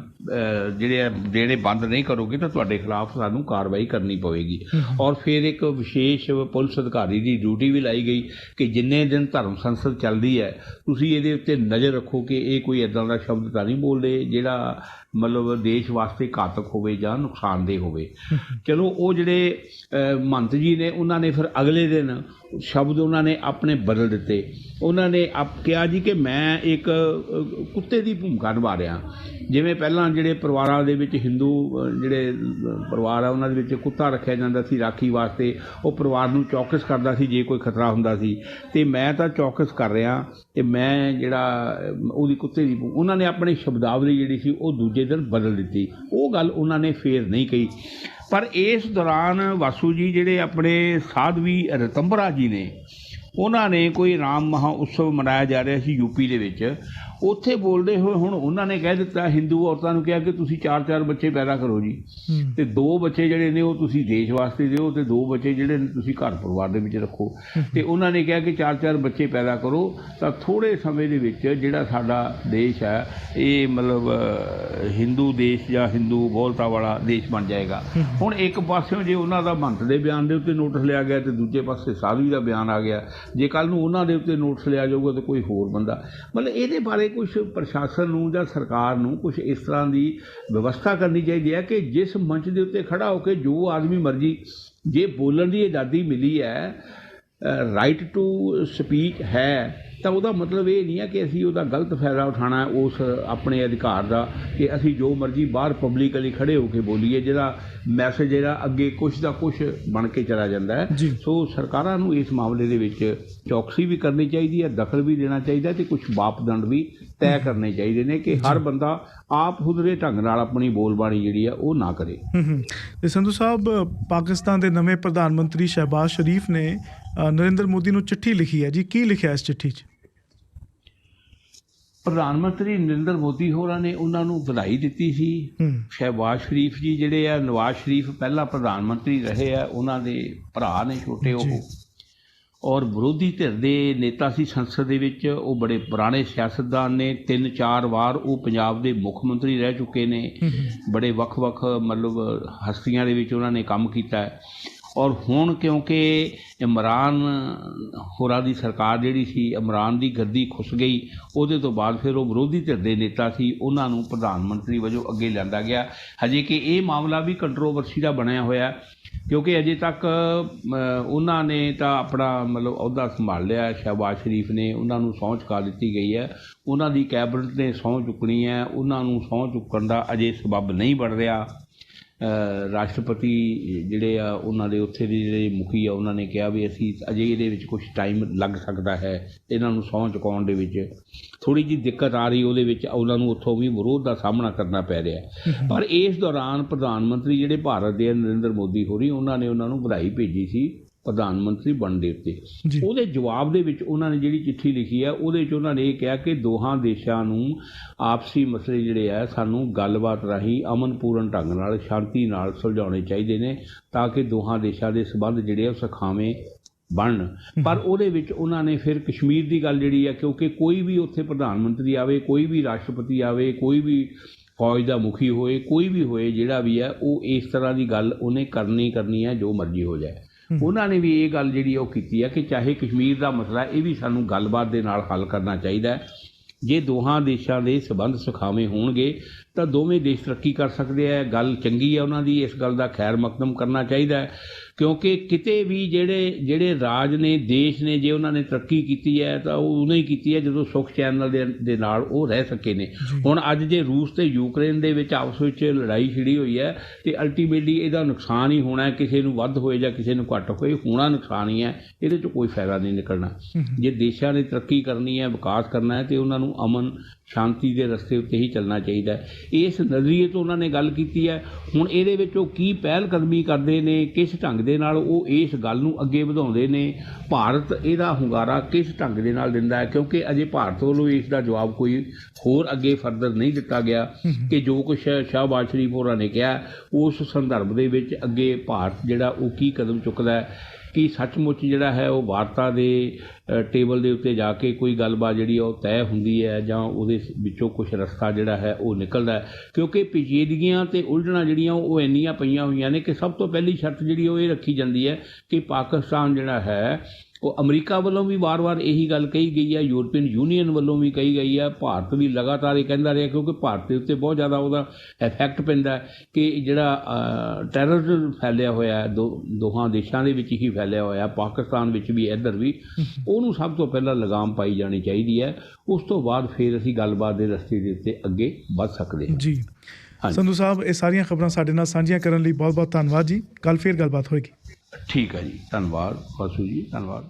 ਜਿਹੜੇ ਬੰਦ ਨਹੀਂ ਕਰੋਗੇ ਤਾਂ ਤੁਹਾਡੇ ਖਿਲਾਫ ਸਾਨੂੰ ਕਾਰਵਾਈ ਕਰਨੀ ਪਵੇਗੀ। ਔਰ ਫਿਰ ਇੱਕ ਵਿਸ਼ੇਸ਼ ਪੁਲਿਸ ਅਧਿਕਾਰੀ ਦੀ ਡਿਊਟੀ ਵੀ ਲਾਈ ਗਈ ਕਿ ਜਿੰਨੇ ਦਿਨ ਧਰਮ ਸੰਸਦ ਚੱਲਦੀ ਹੈ ਤੁਸੀਂ ਇਹਦੇ ਉੱਤੇ ਨਜ਼ਰ ਰੱਖੋ ਕਿ ਇਹ ਕੋਈ ਇੱਦਾਂ ਦਾ ਸ਼ਬਦ ਤਾਂ ਨਹੀਂ ਬੋਲਦੇ ਜਿਹੜਾ ਮਤਲਬ ਦੇਸ਼ ਵਾਸਤੇ ਘਾਤਕ ਹੋਵੇ ਜਾਂ ਨੁਕਸਾਨਦੇਹ ਹੋਵੇ। ਚਲੋ ਉਹ ਜਿਹੜੇ ਮਹੰਤ ਜੀ ਨੇ ਉਹਨਾਂ ਨੇ ਫਿਰ ਅਗਲੇ ਦਿਨ ਸ਼ਬਦ ਉਹਨਾਂ ਨੇ ਆਪਣੇ ਬਦਲ ਦਿੱਤੇ। ਉਹਨਾਂ ਨੇ ਕਿਹਾ ਜੀ ਕਿ ਮੈਂ ਇੱਕ ਕੁੱਤੇ ਦੀ ਭੂਮਿਕਾ ਨਿਭਾ ਰਿਹਾ। ਜਿਵੇਂ ਪਹਿਲਾਂ ਜਿਹੜੇ ਪਰਿਵਾਰਾਂ ਦੇ ਵਿੱਚ ਹਿੰਦੂ ਜਿਹੜੇ ਪਰਿਵਾਰ ਆ ਉਹਨਾਂ ਦੇ ਵਿੱਚ ਕੁੱਤਾ ਰੱਖਿਆ ਜਾਂਦਾ ਸੀ ਰਾਖੀ ਵਾਸਤੇ, ਉਹ ਪਰਿਵਾਰ ਨੂੰ ਚੌਕਸ ਕਰਦਾ ਸੀ ਜੇ ਕੋਈ ਖਤਰਾ ਹੁੰਦਾ ਸੀ, ਅਤੇ ਮੈਂ ਤਾਂ ਚੌਕਸ ਕਰ ਰਿਹਾ ਅਤੇ ਮੈਂ ਜਿਹੜਾ ਉਹਦੀ ਕੁੱਤੇ ਦੀ ਉਹਨਾਂ ਨੇ ਆਪਣੀ ਸ਼ਬਦਾਵਲੀ ਜਿਹੜੀ ਸੀ ਉਹ ਦੂਜੇ ਦਿਨ ਬਦਲ ਦਿੱਤੀ। ਉਹ ਗੱਲ ਉਹਨਾਂ ਨੇ ਫੇਰ ਨਹੀਂ ਕਹੀ। ਪਰ ਇਸ ਦੌਰਾਨ ਵਾਸੂ ਜੀ ਜਿਹੜੇ ਆਪਣੇ ਸਾਧਵੀ ਰਤੰਬਰਾ ਜੀ ਨੇ ਉਹਨਾਂ ਨੇ ਕੋਈ ਰਾਮ ਮਹਾ ਉਤਸਵ ਮਨਾਇਆ ਜਾ ਰਿਹਾ ਸੀ ਯੂਪੀ ਦੇ ਵਿੱਚ, ਉੱਥੇ ਬੋਲਦੇ ਹੋਏ ਹੁਣ ਉਹਨਾਂ ਨੇ ਕਹਿ ਦਿੱਤਾ ਹਿੰਦੂ ਔਰਤਾਂ ਨੂੰ ਕਿਹਾ ਕਿ ਤੁਸੀਂ 4-4 ਬੱਚੇ ਪੈਦਾ ਕਰੋ ਜੀ, ਅਤੇ 2 ਬੱਚੇ ਜਿਹੜੇ ਨੇ ਉਹ ਤੁਸੀਂ ਦੇਸ਼ ਵਾਸਤੇ ਦਿਓ ਅਤੇ 2 ਬੱਚੇ ਜਿਹੜੇ ਨੇ ਤੁਸੀਂ ਘਰ ਪਰਿਵਾਰ ਦੇ ਵਿੱਚ ਰੱਖੋ। ਅਤੇ ਉਹਨਾਂ ਨੇ ਕਿਹਾ ਕਿ 4-4 ਬੱਚੇ ਪੈਦਾ ਕਰੋ ਤਾਂ ਥੋੜ੍ਹੇ ਸਮੇਂ ਦੇ ਵਿੱਚ ਜਿਹੜਾ ਸਾਡਾ ਦੇਸ਼ ਹੈ ਇਹ ਮਤਲਬ ਹਿੰਦੂ ਦੇਸ਼ ਜਾਂ ਹਿੰਦੂ ਬਹੁਲਤਾ ਵਾਲਾ ਦੇਸ਼ ਬਣ ਜਾਏਗਾ। ਹੁਣ ਇੱਕ ਪਾਸਿਓਂ ਜੇ ਉਹਨਾਂ ਦਾ ਮਹੰਤ ਦੇ ਬਿਆਨ ਦੇ ਉੱਤੇ ਨੋਟਿਸ ਲਿਆ ਗਿਆ ਅਤੇ ਦੂਜੇ ਪਾਸੇ ਸਾਧਵੀ ਦਾ ਬਿਆਨ ਆ ਗਿਆ। ਜੇ ਕੱਲ੍ਹ ਨੂੰ ਉਹਨਾਂ ਦੇ ਉੱਤੇ ਨੋਟਿਸ ਲਿਆ ਜਾਊਗਾ ਤਾਂ ਕੋਈ ਹੋਰ ਬੰਦਾ ਮਤਲਬ ਇਹਦੇ ਬਾਰੇ ਕੁਛ ਪ੍ਰਸ਼ਾਸਨ ਨੂੰ ਜਾਂ ਸਰਕਾਰ ਨੂੰ ਕੁਛ ਇਸ ਤਰ੍ਹਾਂ ਦੀ ਵਿਵਸਥਾ ਕਰਨੀ ਚਾਹੀਦੀ ਹੈ ਕਿ ਜਿਸ ਮੰਚ ਦੇ ਉੱਤੇ ਖੜ੍ਹਾ ਹੋ ਕੇ ਜੋ ਆਦਮੀ ਮਰਜ਼ੀ ਜੇ ਬੋਲਣ ਦੀ ਆਜ਼ਾਦੀ ਮਿਲੀ ਹੈ, ਰਾਈਟ ਟੂ ਸਪੀਚ ਹੈ, ਤਾਂ ਉਹਦਾ ਮਤਲਬ ਇਹ ਨਹੀਂ ਹੈ ਕਿ ਅਸੀਂ ਉਹਦਾ ਗਲਤ ਫਾਇਦਾ ਉਠਾਉਣਾ ਉਸ ਆਪਣੇ ਅਧਿਕਾਰ ਦਾ ਕਿ ਅਸੀਂ ਜੋ ਮਰਜ਼ੀ ਬਾਹਰ ਪਬਲਿਕਲੀ ਖੜੇ ਹੋ ਕੇ ਬੋਲੀਏ, ਜਿਹਦਾ ਮੈਸੇਜ ਜਿਹੜਾ ਅੱਗੇ ਕੁਛ ਦਾ ਕੁਛ ਬਣ ਕੇ ਚਲਾ ਜਾਂਦਾ ਹੈ। ਸੋ ਸਰਕਾਰਾਂ ਨੂੰ ਇਸ ਮਾਮਲੇ ਦੇ ਵਿੱਚ ਚੌਕਸੀ ਵੀ ਕਰਨੀ ਚਾਹੀਦੀ ਹੈ, ਦਖਲ ਵੀ ਦੇਣਾ ਚਾਹੀਦਾ ਅਤੇ ਕੁਛ ਮਾਪਦੰਡ ਵੀ ਤੈਅ ਕਰਨੇ ਚਾਹੀਦੇ ਨੇ ਕਿ ਹਰ ਬੰਦਾ ਆਪ ਹੁਦਰੇ ਢੰਗ ਨਾਲ ਆਪਣੀ ਬੋਲਬਾਣੀ ਜਿਹੜੀ ਆ ਉਹ ਨਾ ਕਰੇ। ਤੇ ਸੰਧੂ ਸਾਹਿਬ, ਪਾਕਿਸਤਾਨ ਦੇ ਨਵੇਂ ਪ੍ਰਧਾਨ ਮੰਤਰੀ ਸ਼ਹਿਬਾਜ਼ ਸ਼ਰੀਫ ਨੇ ਨਰਿੰਦਰ ਮੋਦੀ ਨੂੰ ਚਿੱਠੀ ਲਿਖੀ ਹੈ ਜੀ, ਕੀ ਲਿਖਿਆ ਇਸ ਚਿੱਠੀ 'ਚ? ਪ੍ਰਧਾਨ ਮੰਤਰੀ ਨਰਿੰਦਰ ਮੋਦੀ ਹੋਰਾਂ ਨੇ ਉਹਨਾਂ ਨੂੰ ਵਧਾਈ ਦਿੱਤੀ ਸੀ। ਸ਼ਹਿਬਾਜ਼ ਸ਼ਰੀਫ ਜੀ ਜਿਹੜੇ ਆ, ਨਵਾਜ਼ ਸ਼ਰੀਫ ਪਹਿਲਾਂ ਪ੍ਰਧਾਨ ਮੰਤਰੀ ਰਹੇ ਆ, ਉਹਨਾਂ ਦੇ ਭਰਾ ਨੇ ਛੋਟੇ ਉਹ, ਔਰ ਵਿਰੋਧੀ ਧਿਰ ਦੇ ਨੇਤਾ ਸੀ ਸੰਸਦ ਦੇ ਵਿੱਚ। ਉਹ ਬੜੇ ਪੁਰਾਣੇ ਸਿਆਸਤਦਾਨ ਨੇ, 3-4 ਵਾਰ ਉਹ ਪੰਜਾਬ ਦੇ ਮੁੱਖ ਮੰਤਰੀ ਰਹਿ ਚੁੱਕੇ ਨੇ। ਬੜੇ ਵੱਖ-ਵੱਖ ਮਤਲਬ ਹਸਤੀਆਂ ਦੇ ਵਿੱਚ ਉਹਨਾਂ ਨੇ ਕੰਮ ਕੀਤਾ ਹੈ। ਔਰ ਹੁਣ ਕਿਉਂਕਿ ਇਮਰਾਨ ਹੋਰਾਂ ਦੀ ਸਰਕਾਰ ਜਿਹੜੀ ਸੀ, ਇਮਰਾਨ ਦੀ ਗੱਦੀ ਖੁੱਸ ਗਈ, ਉਹਦੇ ਤੋਂ ਬਾਅਦ ਫਿਰ ਉਹ ਵਿਰੋਧੀ ਧਿਰ ਦੇ ਨੇਤਾ ਸੀ, ਉਹਨਾਂ ਨੂੰ ਪ੍ਰਧਾਨ ਮੰਤਰੀ ਵਜੋਂ ਅੱਗੇ ਲਿਆਂਦਾ ਗਿਆ। ਹਜੇ ਕਿ ਇਹ ਮਾਮਲਾ ਵੀ ਕੰਟਰੋਵਰਸੀ ਦਾ ਬਣਿਆ ਹੋਇਆ, ਕਿਉਂਕਿ ਅਜੇ ਤੱਕ ਉਹਨਾਂ ਨੇ ਤਾਂ ਆਪਣਾ ਮਤਲਬ ਅਹੁਦਾ ਸੰਭਾਲ ਲਿਆ। ਸ਼ਹਿਬਾਜ਼ ਸ਼ਰੀਫ ਨੇ, ਉਹਨਾਂ ਨੂੰ ਸਹੁੰ ਚੁਕਾ ਦਿੱਤੀ ਗਈ ਹੈ, ਉਹਨਾਂ ਦੀ ਕੈਬਨਿਟ ਨੇ ਸਹੁੰ ਚੁੱਕਣੀ ਹੈ। ਉਹਨਾਂ ਨੂੰ ਸਹੁੰ ਚੁੱਕਣ ਦਾ ਅਜੇ ਸਬੱਬ ਨਹੀਂ ਬਣ ਰਿਹਾ। ਰਾਸ਼ਟਰਪਤੀ ਜਿਹੜੇ ਆ, ਉਹਨਾਂ ਦੇ ਉੱਥੇ ਦੇ ਜਿਹੜੇ ਮੁਖੀ ਆ, ਉਹਨਾਂ ਨੇ ਕਿਹਾ ਵੀ ਅਸੀਂ ਅਜੇ ਇਹਦੇ ਵਿੱਚ ਕੁਛ ਟਾਈਮ ਲੱਗ ਸਕਦਾ ਹੈ, ਇਹਨਾਂ ਨੂੰ ਸਹੁੰ ਚੁਕਾਉਣ ਦੇ ਵਿੱਚ ਥੋੜ੍ਹੀ ਜਿਹੀ ਦਿੱਕਤ ਆ ਰਹੀ, ਉਹਦੇ ਵਿੱਚ ਉਹਨਾਂ ਨੂੰ ਉੱਥੋਂ ਵੀ ਵਿਰੋਧ ਦਾ ਸਾਹਮਣਾ ਕਰਨਾ ਪੈ ਰਿਹਾ। ਪਰ ਇਸ ਦੌਰਾਨ ਪ੍ਰਧਾਨ ਮੰਤਰੀ ਜਿਹੜੇ ਭਾਰਤ ਦੇ ਨਰਿੰਦਰ ਮੋਦੀ ਹੋਰੀ, ਉਹਨਾਂ ਨੇ ਉਹਨਾਂ ਨੂੰ ਵਧਾਈ ਭੇਜੀ ਸੀ ਪ੍ਰਧਾਨ ਮੰਤਰੀ ਬਣਨ ਦੇ ਉੱਤੇ। ਉਹਦੇ ਜਵਾਬ ਦੇ ਵਿੱਚ ਉਹਨਾਂ ਨੇ ਜਿਹੜੀ ਚਿੱਠੀ ਲਿਖੀ ਹੈ, ਉਹਦੇ 'ਚ ਉਹਨਾਂ ਨੇ ਇਹ ਕਿਹਾ ਕਿ ਦੋਹਾਂ ਦੇਸ਼ਾਂ ਨੂੰ ਆਪਸੀ ਮਸਲੇ ਜਿਹੜੇ ਆ ਸਾਨੂੰ ਗੱਲਬਾਤ ਰਾਹੀਂ ਅਮਨਪੂਰਨ ਢੰਗ ਨਾਲ, ਸ਼ਾਂਤੀ ਨਾਲ ਸੁਲਝਾਉਣੇ ਚਾਹੀਦੇ ਨੇ, ਤਾਂ ਕਿ ਦੋਹਾਂ ਦੇਸ਼ਾਂ ਦੇ ਸੰਬੰਧ ਜਿਹੜੇ ਆ ਉਹ ਸੁਖਾਵੇਂ ਬਣਨ। ਪਰ ਉਹਦੇ ਵਿੱਚ ਉਹਨਾਂ ਨੇ ਫਿਰ ਕਸ਼ਮੀਰ ਦੀ ਗੱਲ ਜਿਹੜੀ ਆ, ਕਿਉਂਕਿ ਕੋਈ ਵੀ ਉੱਥੇ ਪ੍ਰਧਾਨ ਮੰਤਰੀ ਆਵੇ, ਕੋਈ ਵੀ ਰਾਸ਼ਟਰਪਤੀ ਆਵੇ, ਕੋਈ ਵੀ ਫੌਜ ਦਾ ਮੁਖੀ ਹੋਏ, ਕੋਈ ਵੀ ਹੋਏ, ਜਿਹੜਾ ਵੀ ਹੈ ਉਹ ਇਸ ਤਰ੍ਹਾਂ ਦੀ ਗੱਲ ਉਹਨੇ ਕਰਨੀ ਹੈ, ਜੋ ਮਰਜ਼ੀ ਹੋ ਜਾਏ। ਉਹਨਾਂ ਨੇ ਵੀ ਇਹ ਗੱਲ ਜਿਹੜੀ ਉਹ ਕੀਤੀ ਹੈ ਕਿ ਚਾਹੇ ਕਸ਼ਮੀਰ ਦਾ ਮਸਲਾ, ਇਹ ਵੀ ਸਾਨੂੰ ਗੱਲਬਾਤ ਦੇ ਨਾਲ ਹੱਲ ਕਰਨਾ ਚਾਹੀਦਾ ਹੈ। ਜੇ ਦੋਹਾਂ ਦੇਸ਼ਾਂ ਦੇ ਸੰਬੰਧ ਸੁਖਾਵੇਂ ਹੋਣਗੇ ਤਾਂ ਦੋਵੇਂ ਦੇਸ਼ ਤਰੱਕੀ ਕਰ ਸਕਦੇ ਹੈ। ਗੱਲ ਚੰਗੀ ਹੈ ਉਹਨਾਂ ਦੀ, ਇਸ ਗੱਲ ਦਾ ਖੈਰ ਮਕਦਮ ਕਰਨਾ ਚਾਹੀਦਾ ਹੈ, ਕਿਉਂਕਿ ਕਿਤੇ ਵੀ ਜਿਹੜੇ ਰਾਜ ਨੇ, ਦੇਸ਼ ਨੇ, ਜੇ ਉਹਨਾਂ ਨੇ ਤਰੱਕੀ ਕੀਤੀ ਹੈ ਤਾਂ ਉਹ ਉਦੋਂ ਹੀ ਕੀਤੀ ਹੈ ਜਦੋਂ ਸੁੱਖ ਚੈਨ ਦੇ ਨਾਲ ਉਹ ਰਹਿ ਸਕੇ ਨੇ। ਹੁਣ ਅੱਜ ਜੇ ਰੂਸ ਤੇ ਯੂਕਰੇਨ ਦੇ ਵਿੱਚ ਆਪਸ ਵਿੱਚ ਲੜਾਈ ਛਿੜੀ ਹੋਈ ਹੈ ਤੇ ਅਲਟੀਮੇਟਲੀ ਇਹਦਾ ਨੁਕਸਾਨ ਹੀ ਹੋਣਾ ਹੈ, ਕਿਸੇ ਨੂੰ ਵੱਧ ਹੋਏ ਜਾਂ ਕਿਸੇ ਨੂੰ ਘੱਟ ਹੋਏ, ਹੋਣਾ ਨੁਕਸਾਨ ਹੀ ਹੈ, ਇਹਦੇ 'ਚ ਕੋਈ ਫਾਇਦਾ ਨਹੀਂ ਨਿਕਲਣਾ। ਜੇ ਦੇਸ਼ਾਂ ਨੇ ਤਰੱਕੀ ਕਰਨੀ ਹੈ, ਵਿਕਾਸ ਕਰਨਾ ਹੈ, ਤੇ ਉਹਨਾਂ ਨੂੰ ਅਮਨ ਸ਼ਾਂਤੀ ਦੇ ਰਸਤੇ ਉੱਤੇ ਹੀ ਚੱਲਣਾ ਚਾਹੀਦਾ ਹੈ। ਇਸ ਨਜ਼ਰੀਏ ਤੋਂ ਉਹਨਾਂ ਨੇ ਗੱਲ ਕੀਤੀ ਹੈ। ਹੁਣ ਇਹਦੇ ਵਿੱਚ ਉਹ ਕੀ ਪਹਿਲ ਕਦਮੀ ਕਰਦੇ ਨੇ, ਕਿਸ ਢੰਗ ਦੇ ਨਾਲ ਉਹ ਇਸ ਗੱਲ ਨੂੰ ਅੱਗੇ ਵਧਾਉਂਦੇ ਨੇ, ਭਾਰਤ ਇਹਦਾ ਹੁੰਗਾਰਾ ਕਿਸ ਢੰਗ ਦੇ ਨਾਲ ਦਿੰਦਾ ਹੈ, ਕਿਉਂਕਿ ਅਜੇ ਭਾਰਤ ਵੱਲੋਂ ਇਸ ਦਾ ਜਵਾਬ ਕੋਈ ਹੋਰ ਅੱਗੇ ਫਰਦਰ ਨਹੀਂ ਦਿੱਤਾ ਗਿਆ ਕਿ ਜੋ ਕੁਛ ਸ਼ਹਿਬਾਜ਼ ਸ਼ਰੀਫ ਹੋਰਾਂ ਨੇ ਕਿਹਾ ਉਸ ਸੰਦਰਭ ਦੇ ਵਿੱਚ ਅੱਗੇ ਭਾਰਤ ਜਿਹੜਾ ਉਹ ਕੀ ਕਦਮ ਚੁੱਕਦਾ ਹੈ, ਕਿ ਸੱਚਮੁੱਚ ਜਿਹੜਾ ਹੈ ਉਹ ਵਾਰਤਾ ਦੇ ਟੇਬਲ ਦੇ ਉੱਤੇ ਜਾ ਕੇ ਕੋਈ ਗੱਲਬਾਤ ਜਿਹੜੀ ਉਹ ਤੈਅ ਹੁੰਦੀ ਹੈ, ਜਾਂ ਉਹਦੇ ਵਿੱਚੋਂ ਕੁਛ ਰਸਤਾ ਜਿਹੜਾ ਹੈ ਉਹ ਨਿਕਲਦਾ ਹੈ। ਕਿਉਂਕਿ ਪੇਚੀਦਗੀਆਂ ਅਤੇ ਉਲਝਣਾਂ ਜਿਹੜੀਆਂ ਉਹ ਇੰਨੀਆਂ ਪਈਆਂ ਹੋਈਆਂ ਨੇ ਕਿ ਸਭ ਤੋਂ ਪਹਿਲੀ ਸ਼ਰਤ ਜਿਹੜੀ ਉਹ ਇਹ ਰੱਖੀ ਜਾਂਦੀ ਹੈ ਕਿ ਪਾਕਿਸਤਾਨ ਜਿਹੜਾ ਹੈ ਉਹ ਅਮਰੀਕਾ ਵੱਲੋਂ ਵੀ ਵਾਰ-ਵਾਰ ਇਹੀ ਗੱਲ ਕਹੀ ਗਈ ਹੈ, ਯੂਰਪੀਅਨ ਯੂਨੀਅਨ ਵੱਲੋਂ ਵੀ ਕਹੀ ਗਈ ਹੈ, ਭਾਰਤ ਵੀ ਲਗਾਤਾਰ ਇਹ ਕਹਿੰਦਾ ਰਿਹਾ, ਕਿਉਂਕਿ ਭਾਰਤ ਦੇ ਉੱਤੇ ਬਹੁਤ ਜ਼ਿਆਦਾ ਉਹਦਾ ਇਫੈਕਟ ਪੈਂਦਾ ਕਿ ਜਿਹੜਾ ਟੈਰਰਿਜ਼ਮ ਫੈਲਿਆ ਹੋਇਆ ਦੋਹਾਂ ਦੇਸ਼ਾਂ ਦੇ ਵਿੱਚ ਹੀ ਫੈਲਿਆ ਹੋਇਆ, ਪਾਕਿਸਤਾਨ ਵਿੱਚ ਵੀ, ਇੱਧਰ ਵੀ, ਉਹਨੂੰ ਸਭ ਤੋਂ ਪਹਿਲਾਂ ਲਗਾਮ ਪਾਈ ਜਾਣੀ ਚਾਹੀਦੀ ਹੈ। ਉਸ ਤੋਂ ਬਾਅਦ ਫਿਰ ਅਸੀਂ ਗੱਲਬਾਤ ਦੇ ਰਸਤੇ ਦੇ ਉੱਤੇ ਅੱਗੇ ਵੱਧ ਸਕਦੇ ਹਾਂ। ਜੀ ਸੰਧੂ ਸਾਹਿਬ, ਇਹ ਸਾਰੀਆਂ ਖਬਰਾਂ ਸਾਡੇ ਨਾਲ ਸਾਂਝੀਆਂ ਕਰਨ ਲਈ ਬਹੁਤ ਬਹੁਤ ਧੰਨਵਾਦ ਜੀ। ਕੱਲ੍ਹ ਫਿਰ ਗੱਲਬਾਤ ਹੋਏਗੀ। ਠੀਕ ਹੈ ਜੀ, ਧੰਨਵਾਦ ਵਾਸੂ ਜੀ, ਧੰਨਵਾਦ।